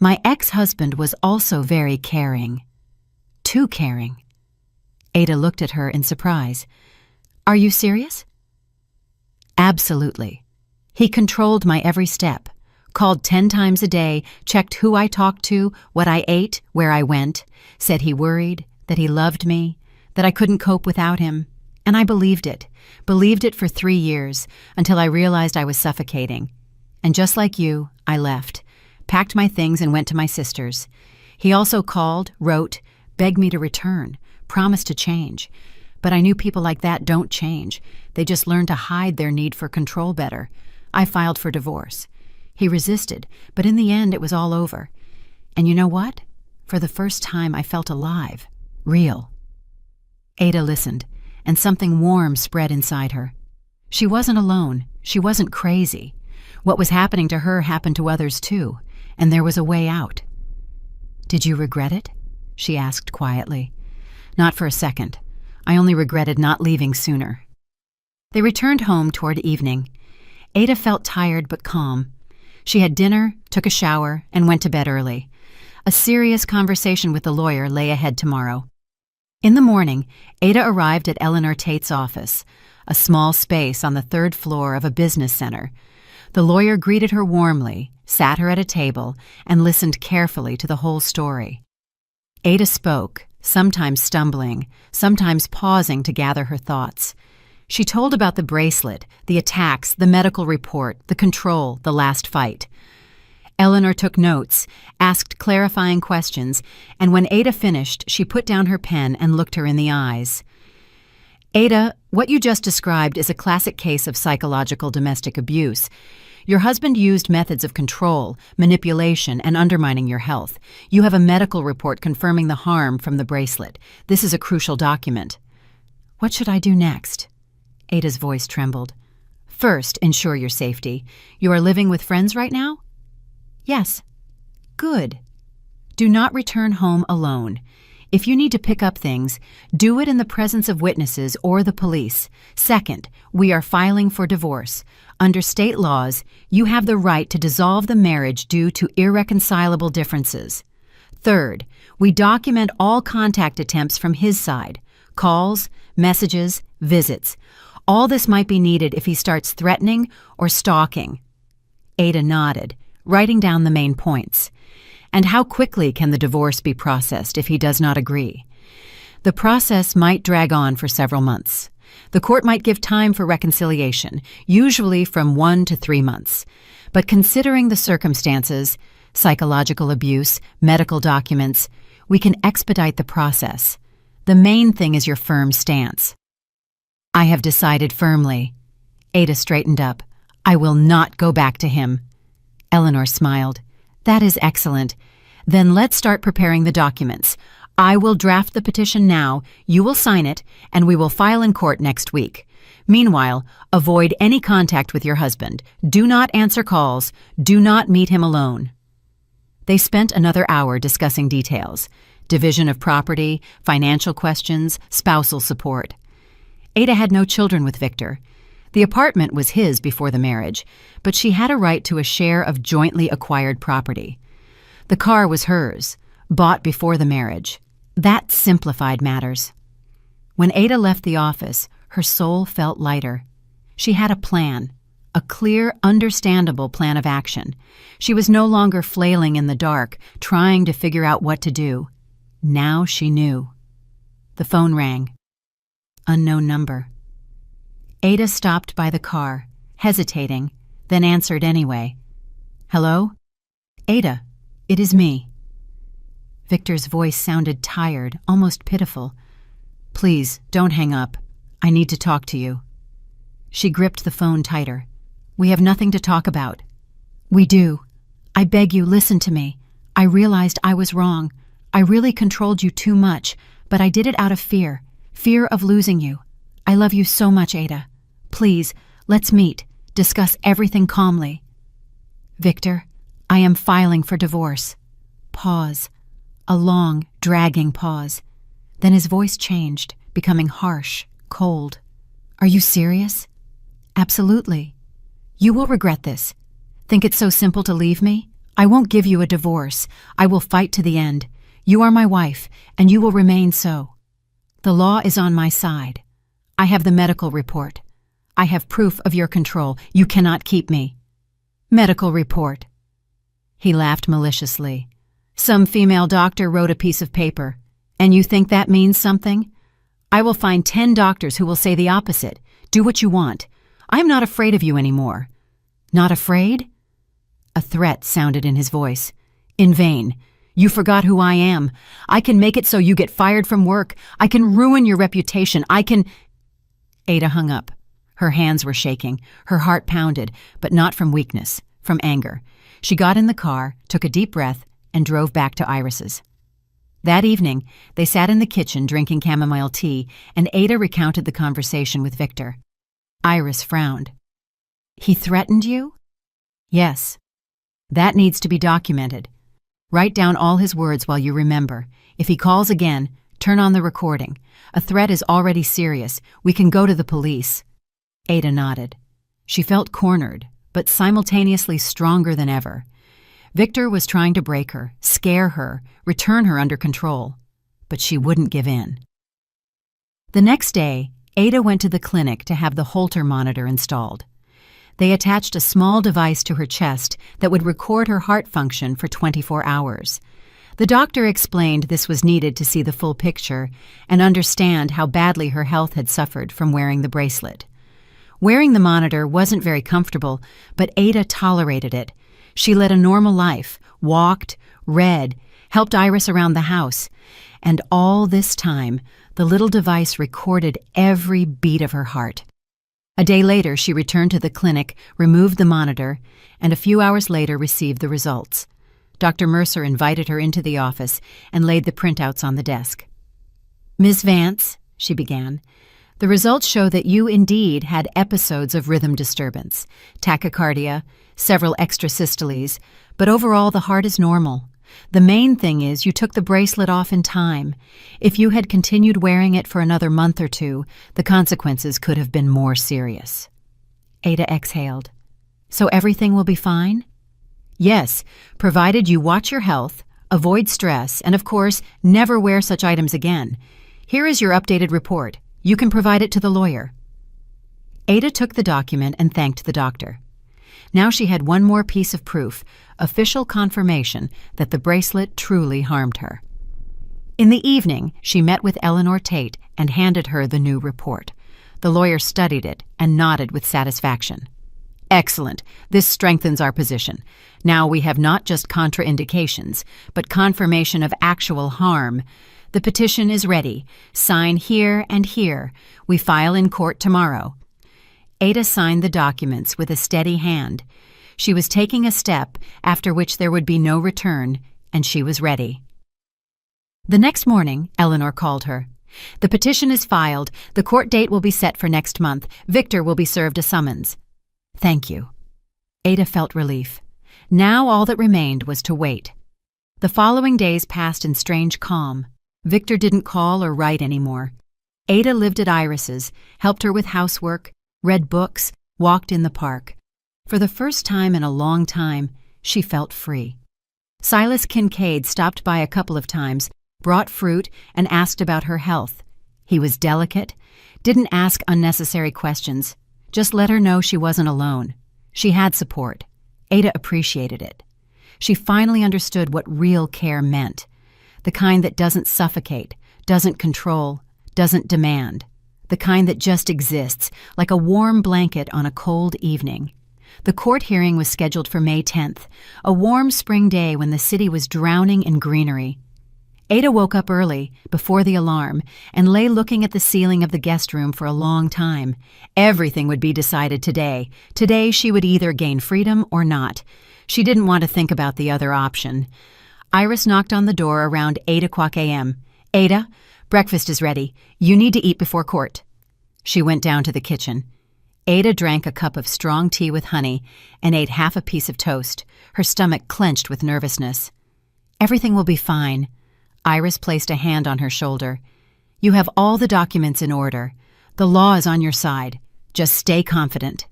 A: My ex-husband was also very caring. Too caring." Adah looked at her in surprise. "Are you serious?" "Absolutely. He controlled my every step, called 10 times a day, checked who I talked to, what I ate, where I went, said he worried, that he loved me, that I couldn't cope without him. And I believed it for 3 years, until I realized I was suffocating. And just like you, I left, packed my things and went to my sister's. He also called, wrote, begged me to return, promised to change. But I knew people like that don't change. They just learn to hide their need for control better. I filed for divorce. He resisted, but in the end it was all over. And you know what? For the first time I felt alive, real." Adah listened, and something warm spread inside her. She wasn't alone. She wasn't crazy. What was happening to her happened to others too, and there was a way out. "Did you regret it?" she asked quietly. "Not for a second. I only regretted not leaving sooner." They returned home toward evening. Adah felt tired but calm. She had dinner, took a shower, and went to bed early. A serious conversation with the lawyer lay ahead tomorrow. In the morning, Adah arrived at Eleanor Tate's office, a small space on the 3rd floor of a business center. The lawyer greeted her warmly, sat her at a table, and listened carefully to the whole story. Adah spoke, sometimes stumbling, sometimes pausing to gather her thoughts. She told about the bracelet, the attacks, the medical report, the control, the last fight. Eleanor took notes, asked clarifying questions, and when Adah finished, she put down her pen and looked her in the eyes. "Adah, what you just described is a classic case of psychological domestic abuse. Your husband used methods of control, manipulation, and undermining your health. You have a medical report confirming the harm from the bracelet. This is a crucial document." "What should I do next?" Adah's voice trembled. "First, ensure your safety. You are living with friends right now?" "Yes." "Good. Do not return home alone. If you need to pick up things, do it in the presence of witnesses or the police. Second, we are filing for divorce. Under state laws, you have the right to dissolve the marriage due to irreconcilable differences. Third, we document all contact attempts from his side, calls, messages, visits. All this might be needed if he starts threatening or stalking." Adah nodded, writing down the main points. "And how quickly can the divorce be processed if he does not agree?" "The process might drag on for several months. The court might give time for reconciliation, usually from 1 to 3 months. But considering the circumstances, psychological abuse, medical documents, we can expedite the process. The main thing is your firm stance." "I have decided firmly." Adah straightened up. "I will not go back to him." Eleanor smiled. "That is excellent. Then let's start preparing the documents. I will draft the petition now, you will sign it, and we will file in court next week. Meanwhile, avoid any contact with your husband. Do not answer calls. Do not meet him alone." They spent another hour discussing details: division of property, financial questions, spousal support. Adah had no children with Victor. The apartment was his before the marriage, but she had a right to a share of jointly acquired property. The car was hers, bought before the marriage. That simplified matters. When Adah left the office, her soul felt lighter. She had a plan, a clear, understandable plan of action. She was no longer flailing in the dark, trying to figure out what to do. Now she knew. The phone rang. Unknown number. Adah stopped by the car, hesitating, then answered anyway. "Hello? Adah, it is me." Victor's voice sounded tired, almost pitiful. "Please, don't hang up. I need to talk to you." She gripped the phone tighter. "We have nothing to talk about." "We do. I beg you, listen to me. I realized I was wrong. I really controlled you too much, but I did it out of fear of losing you. I love you so much, Adah. Please, let's meet, discuss everything calmly." "Victor, I am filing for divorce." Pause. A long, dragging pause. Then his voice changed, becoming harsh, cold. "Are you serious?" "Absolutely. You will regret this. Think it's so simple to leave me? I won't give you a divorce. I will fight to the end. You are my wife, and you will remain so. The law is on my side. I have the medical report. I have proof of your control. You cannot keep me." "Medical report." He laughed maliciously. "Some female doctor wrote a piece of paper, and you think that means something? I will find 10 doctors who will say the opposite. Do what you want. I am not afraid of you anymore." "Not afraid?" A threat sounded in his voice. "In vain. You forgot who I am. I can make it so you get fired from work. I can ruin your reputation. I can—" Adah hung up. Her hands were shaking. Her heart pounded, but not from weakness, from anger. She got in the car, took a deep breath, and drove back to Iris's. That evening, they sat in the kitchen drinking chamomile tea, and Adah recounted the conversation with Victor. Iris frowned. "He threatened you?" "Yes. That needs to be documented. Write down all his words while you remember. If he calls again, turn on the recording. A threat is already serious. We can go to the police." Adah nodded. She felt cornered, but simultaneously stronger than ever. Victor was trying to break her, scare her, return her under control. But she wouldn't give in. The next day, Adah went to the clinic to have the Holter monitor installed. They attached a small device to her chest that would record her heart function for 24 hours. The doctor explained this was needed to see the full picture and understand how badly her health had suffered from wearing the bracelet. Wearing the monitor wasn't very comfortable, but Adah tolerated it. She led a normal life, walked, read, helped Iris around the house. And all this time, the little device recorded every beat of her heart. A day later, she returned to the clinic, removed the monitor, and a few hours later received the results. Dr. Mercer invited her into the office and laid the printouts on the desk. "Ms. Vance," she began, "the results show that you indeed had episodes of rhythm disturbance, tachycardia, several extrasystoles, but overall the heart is normal. The main thing is you took the bracelet off in time. If you had continued wearing it for another month or two, the consequences could have been more serious." Adah exhaled. "So everything will be fine?" "Yes, provided you watch your health, avoid stress, and of course, never wear such items again. Here is your updated report. You can provide it to the lawyer." Adah took the document and thanked the doctor. Now she had one more piece of proof, official confirmation that the bracelet truly harmed her. In the evening, she met with Eleanor Tate and handed her the new report. The lawyer studied it and nodded with satisfaction. "Excellent. This strengthens our position. Now we have not just contraindications, but confirmation of actual harm. The petition is ready. Sign here and here. We file in court tomorrow." Adah signed the documents with a steady hand. She was taking a step after which there would be no return, and she was ready. The next morning, Eleanor called her. "The petition is filed. The court date will be set for next month. Victor will be served a summons." "Thank you." Adah felt relief. Now all that remained was to wait. The following days passed in strange calm. Victor didn't call or write anymore. Adah lived at Iris's, helped her with housework, read books, walked in the park. For the first time in a long time, she felt free. Silas Kincaid stopped by a couple of times, brought fruit, and asked about her health. He was delicate, didn't ask unnecessary questions, just let her know she wasn't alone. She had support. Adah appreciated it. She finally understood what real care meant, the kind that doesn't suffocate, doesn't control, doesn't demand, the the kind that just exists, like a warm blanket on a cold evening. The court hearing was scheduled for May 10th, a warm spring day when the city was drowning in greenery. Adah woke up early, before the alarm, and lay looking at the ceiling of the guest room for a long time. Everything would be decided today. Today she would either gain freedom or not. She didn't want to think about the other option. Iris knocked on the door around 8 o'clock a.m. "Adah, breakfast is ready. You need to eat before court." She went down to the kitchen. Adah drank a cup of strong tea with honey and ate half a piece of toast, her stomach clenched with nervousness. "Everything will be fine." Iris placed a hand on her shoulder. "You have all the documents in order. The law is on your side. Just stay confident."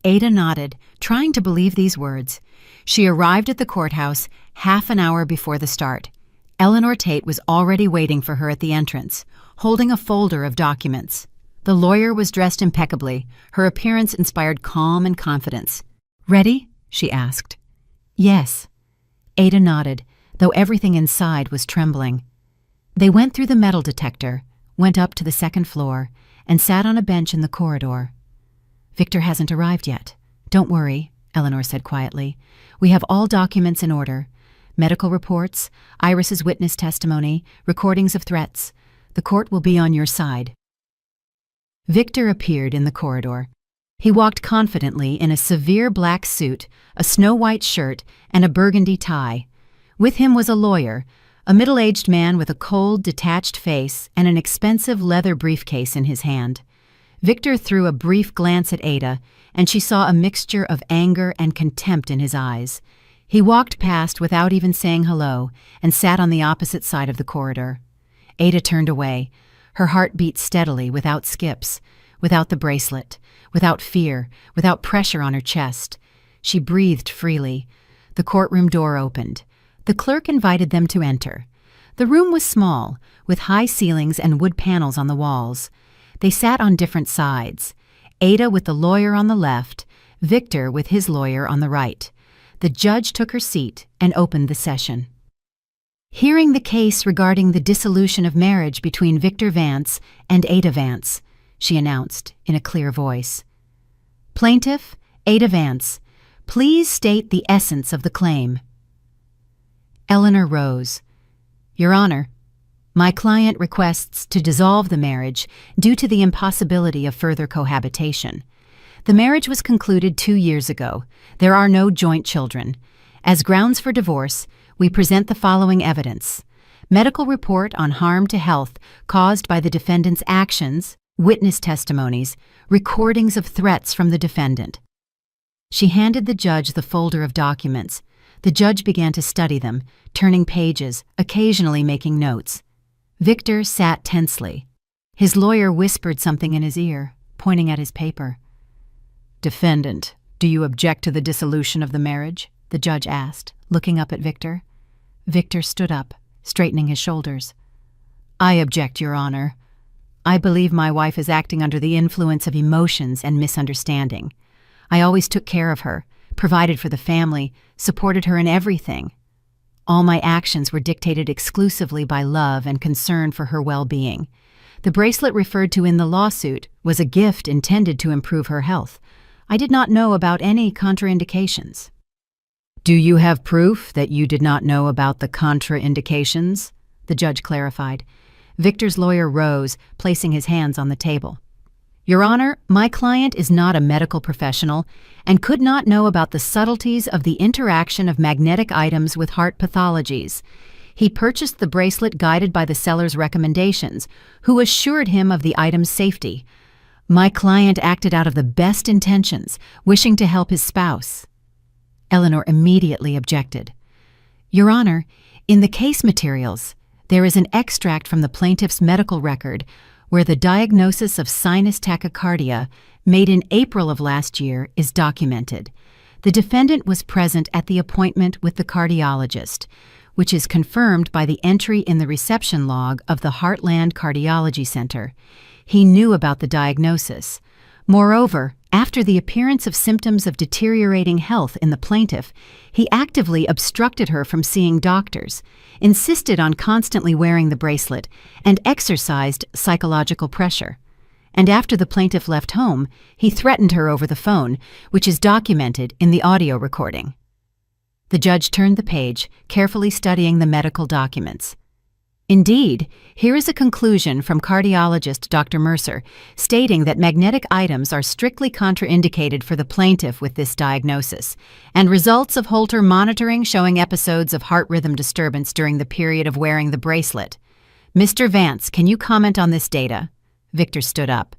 A: Adah nodded, trying to believe these words. She arrived at the courthouse half an hour before the start. Eleanor Tate was already waiting for her at the entrance, holding a folder of documents. The lawyer was dressed impeccably. Her appearance inspired calm and confidence. "Ready?" she asked. "Yes." Adah nodded, though everything inside was trembling. They went through the metal detector, went up to the second floor, and sat on a bench in the corridor. "Victor hasn't arrived yet. Don't worry," Eleanor said quietly. "We have all documents in order. Medical reports, Iris's witness testimony, recordings of threats. The court will be on your side." Victor appeared in the corridor. He walked confidently in a severe black suit, a snow-white shirt, and a burgundy tie. With him was a lawyer, a middle-aged man with a cold, detached face and an expensive leather briefcase in his hand. Victor threw a brief glance at Adah, and she saw a mixture of anger and contempt in his eyes. He walked past without even saying hello and sat on the opposite side of the corridor. Adah turned away. Her heart beat steadily, without skips, without the bracelet, without fear, without pressure on her chest. She breathed freely. The courtroom door opened. The clerk invited them to enter. The room was small, with high ceilings and wood panels on the walls. They sat on different sides. Adah with the lawyer on the left, Victor with his lawyer on the right. The judge took her seat and opened the session. "Hearing the case regarding the dissolution of marriage between Victor Vance and Adah Vance," she announced in a clear voice. "Plaintiff, Adah Vance, please state the essence of the claim." Eleanor rose. "Your Honor, my client requests to dissolve the marriage due to the impossibility of further cohabitation. The marriage was concluded 2 years ago. There are no joint children. As grounds for divorce, we present the following evidence: medical report on harm to health caused by the defendant's actions, witness testimonies, recordings of threats from the defendant." She handed the judge the folder of documents. The judge began to study them, turning pages, occasionally making notes. Victor sat tensely. His lawyer whispered something in his ear, pointing at his paper. "Defendant, do you object to the dissolution of the marriage?" the judge asked, looking up at Victor. Victor stood up, straightening his shoulders. "I object, Your Honor. I believe my wife is acting under the influence of emotions and misunderstanding. I always took care of her, provided for the family, supported her in everything. All my actions were dictated exclusively by love and concern for her well-being. The bracelet referred to in the lawsuit was a gift intended to improve her health. I did not know about any contraindications." "Do you have proof that you did not know about the contraindications?" the judge clarified. Victor's lawyer rose, placing his hands on the table. "Your Honor, my client is not a medical professional and could not know about the subtleties of the interaction of magnetic items with heart pathologies. He purchased the bracelet guided by the seller's recommendations, who assured him of the item's safety. My client acted out of the best intentions, wishing to help his spouse." Eleanor immediately objected. "Your Honor, in the case materials, there is an extract from the plaintiff's medical record where the diagnosis of sinus tachycardia, made in April of last year, is documented. The defendant was present at the appointment with the cardiologist, which is confirmed by the entry in the reception log of the Heartland Cardiology Center. He knew about the diagnosis. Moreover, after the appearance of symptoms of deteriorating health in the plaintiff, he actively obstructed her from seeing doctors, insisted on constantly wearing the bracelet, and exercised psychological pressure. And after the plaintiff left home, he threatened her over the phone, which is documented in the audio recording. The judge turned the page, carefully studying the medical documents. Indeed, here is a conclusion from cardiologist Dr. Mercer, stating that magnetic items are strictly contraindicated for the plaintiff with this diagnosis, and results of Holter monitoring showing episodes of heart rhythm disturbance during the period of wearing the bracelet. Mr. Vance, can you comment on this data? Victor stood up.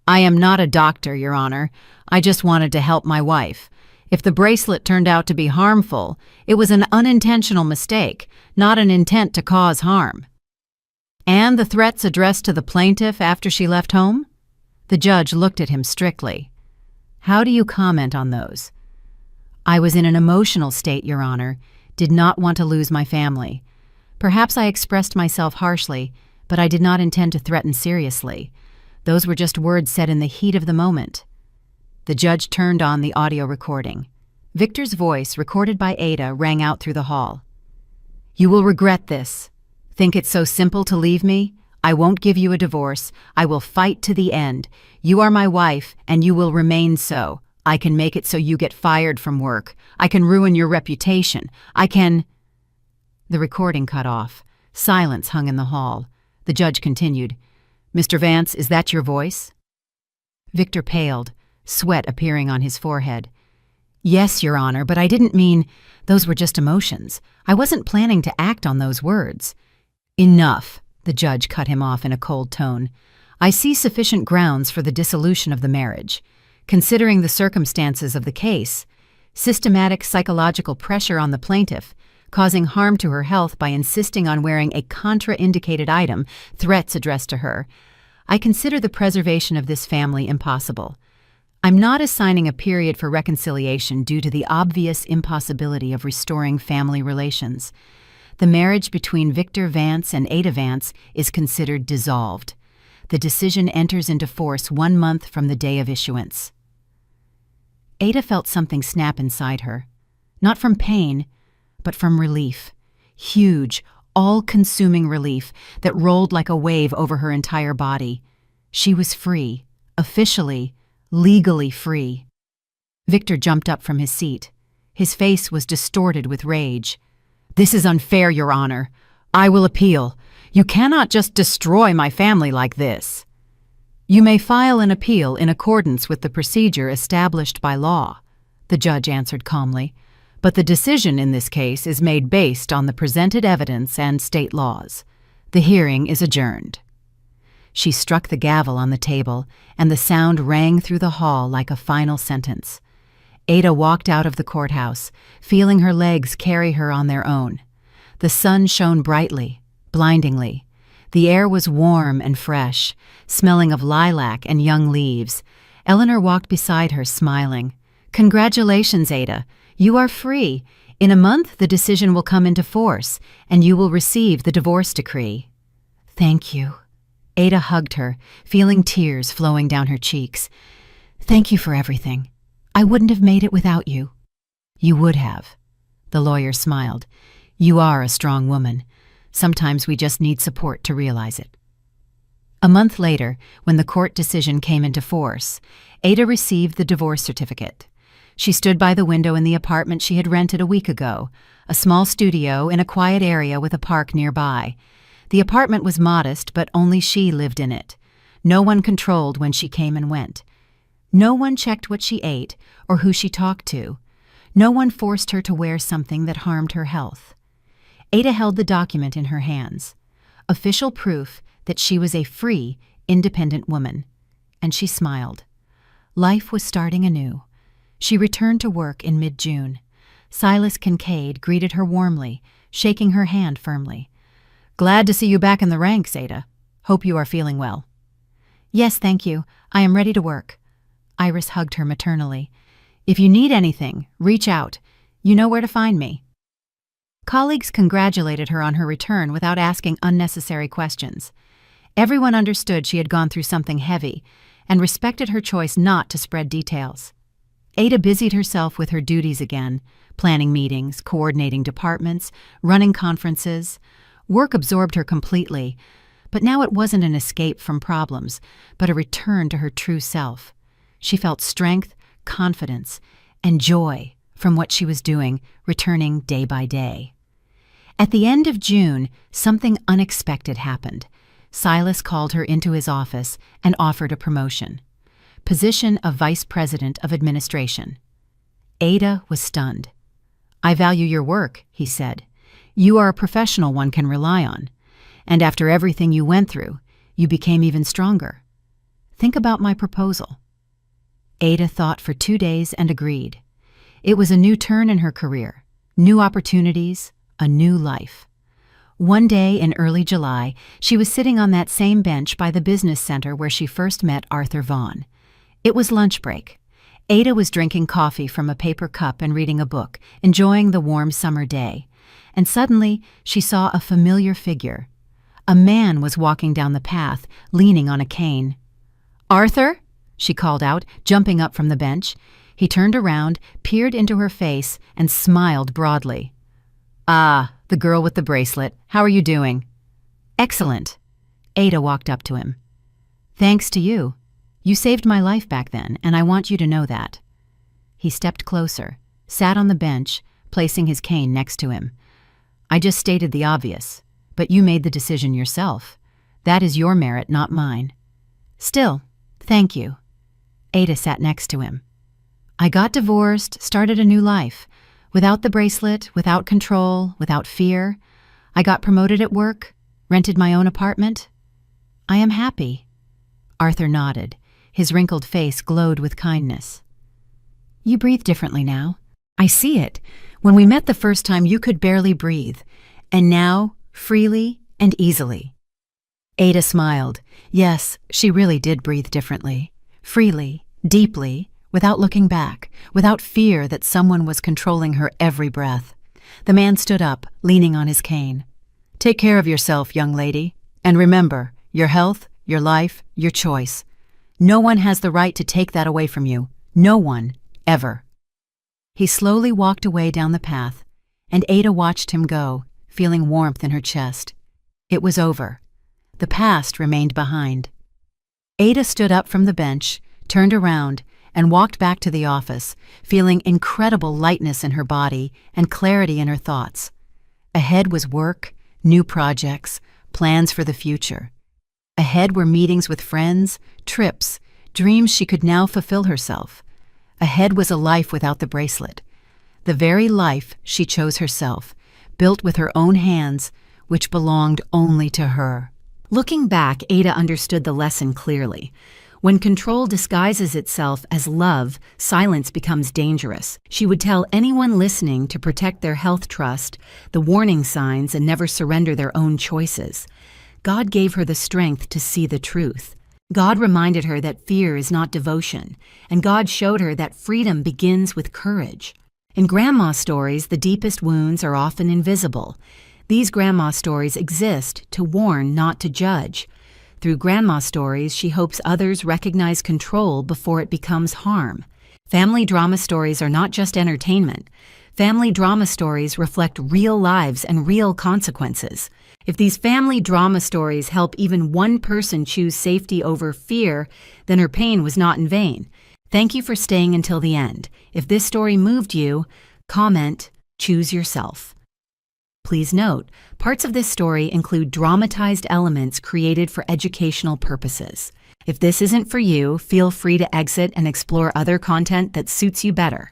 A: I am not a doctor, Your Honor. I just wanted to help my wife. If the bracelet turned out to be harmful, it was an unintentional mistake, not an intent to cause harm. And the threats addressed to the plaintiff after she left home? The judge looked at him strictly. How do you comment on those? I was in an emotional state, Your Honor, did not want to lose my family. Perhaps I expressed myself harshly, but I did not intend to threaten seriously. Those were just words said in the heat of the moment. The judge turned on the audio recording. Victor's voice, recorded by Adah, rang out through the hall. You will regret this. Think it's so simple to leave me? I won't give you a divorce. I will fight to the end. You are my wife, and you will remain so. I can make it so you get fired from work. I can ruin your reputation. I can... The recording cut off. Silence hung in the hall. The judge continued. Mr. Vance, is that your voice? Victor paled, sweat appearing on his forehead. Yes, Your Honor, but I didn't mean... Those were just emotions. I wasn't planning to act on those words. Enough, the judge cut him off in a cold tone. I see sufficient grounds for the dissolution of the marriage. Considering the circumstances of the case, systematic psychological pressure on the plaintiff, causing harm to her health by insisting on wearing a contraindicated item, threats addressed to her, I consider the preservation of this family impossible. I'm not assigning a period for reconciliation due to the obvious impossibility of restoring family relations. The marriage between Victor Vance and Adah Vance is considered dissolved. The decision enters into force 1 month from the day of issuance. Adah felt something snap inside her, not from pain, but from relief. Huge, all-consuming relief that rolled like a wave over her entire body. She was free, officially, legally free. Victor jumped up from his seat. His face was distorted with rage. This is unfair, Your Honor. I will appeal. You cannot just destroy my family like this. You may file an appeal in accordance with the procedure established by law, the judge answered calmly, but the decision in this case is made based on the presented evidence and state laws. The hearing is adjourned. She struck the gavel on the table, and the sound rang through the hall like a final sentence. Adah walked out of the courthouse, feeling her legs carry her on their own. The sun shone brightly, blindingly. The air was warm and fresh, smelling of lilac and young leaves. Eleanor walked beside her, smiling. Congratulations, Adah. You are free. In a month, the decision will come into force, and you will receive the divorce decree. Thank you. Adah hugged her, feeling tears flowing down her cheeks. Thank you for everything. I wouldn't have made it without you. You would have. The lawyer smiled. You are a strong woman. Sometimes we just need support to realize it. A month later, when the court decision came into force, Adah received the divorce certificate. She stood by the window in the apartment she had rented a week ago, a small studio in a quiet area with a park nearby. The apartment was modest, but only she lived in it. No one controlled when she came and went. No one checked what she ate or who she talked to. No one forced her to wear something that harmed her health. Adah held the document in her hands, official proof that she was a free, independent woman, and she smiled. Life was starting anew. She returned to work in mid-June. Silas Kincaid greeted her warmly, shaking her hand firmly. Glad to see you back in the ranks, Adah. Hope you are feeling well. Yes, thank you. I am ready to work. Iris hugged her maternally. If you need anything, reach out. You know where to find me. Colleagues congratulated her on her return without asking unnecessary questions. Everyone understood she had gone through something heavy and respected her choice not to spread details. Adah busied herself with her duties again, planning meetings, coordinating departments, running conferences. Work absorbed her completely, But now it wasn't an escape from problems, but a return to her true self. She felt strength, confidence, and joy from what she was doing, returning day by day. At the end of June, something unexpected happened. Silas called her into his office and offered a promotion. Position of Vice President of Administration. Adah was stunned. "I value your work," he said. "You are a professional one can rely on. And after everything you went through, you became even stronger. Think about my proposal." Adah thought for 2 days and agreed. It was a new turn in her career, new opportunities, a new life. One day in early July, she was sitting on that same bench by the business center where she first met Adah Vance. It was lunch break. Adah was drinking coffee from a paper cup and reading a book, enjoying the warm summer day. And suddenly, she saw a familiar figure. A man was walking down the path, leaning on a cane. "Arthur?" she called out, jumping up from the bench. He turned around, peered into her face, and smiled broadly. "Ah, the girl with the bracelet. How are you doing?" "Excellent." Adah walked up to him. "Thanks to you. You saved my life back then, and I want you to know that." He stepped closer, sat on the bench, placing his cane next to him. "I just stated the obvious, but you made the decision yourself. That is your merit, not mine." "Still, thank you." Adah sat next to him. "I got divorced, started a new life. Without the bracelet, without control, without fear. I got promoted at work, rented my own apartment. I am happy." Arthur nodded. His wrinkled face glowed with kindness. "You breathe differently now. I see it. When we met the first time, you could barely breathe. And now, freely and easily." Adah smiled. Yes, she really did breathe differently. Freely, deeply, without looking back, without fear that someone was controlling her every breath. The man stood up, leaning on his cane. "Take care of yourself, young lady. And remember, your health, your life, your choice. No one has the right to take that away from you. No one, ever." He slowly walked away down the path, and Adah watched him go, feeling warmth in her chest. It was over. The past remained behind. Adah stood up from the bench, turned around, and walked back to the office, feeling incredible lightness in her body and clarity in her thoughts. Ahead was work, new projects, plans for the future. Ahead were meetings with friends, trips, dreams she could now fulfill herself. Ahead was a life without the bracelet. The very life she chose herself, built with her own hands, which belonged only to her. Looking back, Adah understood the lesson clearly. When control disguises itself as love, silence becomes dangerous. She would tell anyone listening to protect their health trust, the warning signs, and never surrender their own choices. God gave her the strength to see the truth. God reminded her that fear is not devotion, and God showed her that freedom begins with courage. In grandma stories, the deepest wounds are often invisible. These grandma stories exist to warn, not to judge. Through grandma stories, she hopes others recognize control before it becomes harm. Family drama stories are not just entertainment. Family drama stories reflect real lives and real consequences. If these family drama stories help even one person choose safety over fear, then her pain was not in vain. Thank you for staying until the end. If this story moved you, comment, choose yourself. Please note, parts of this story include dramatized elements created for educational purposes. If this isn't for you, feel free to exit and explore other content that suits you better.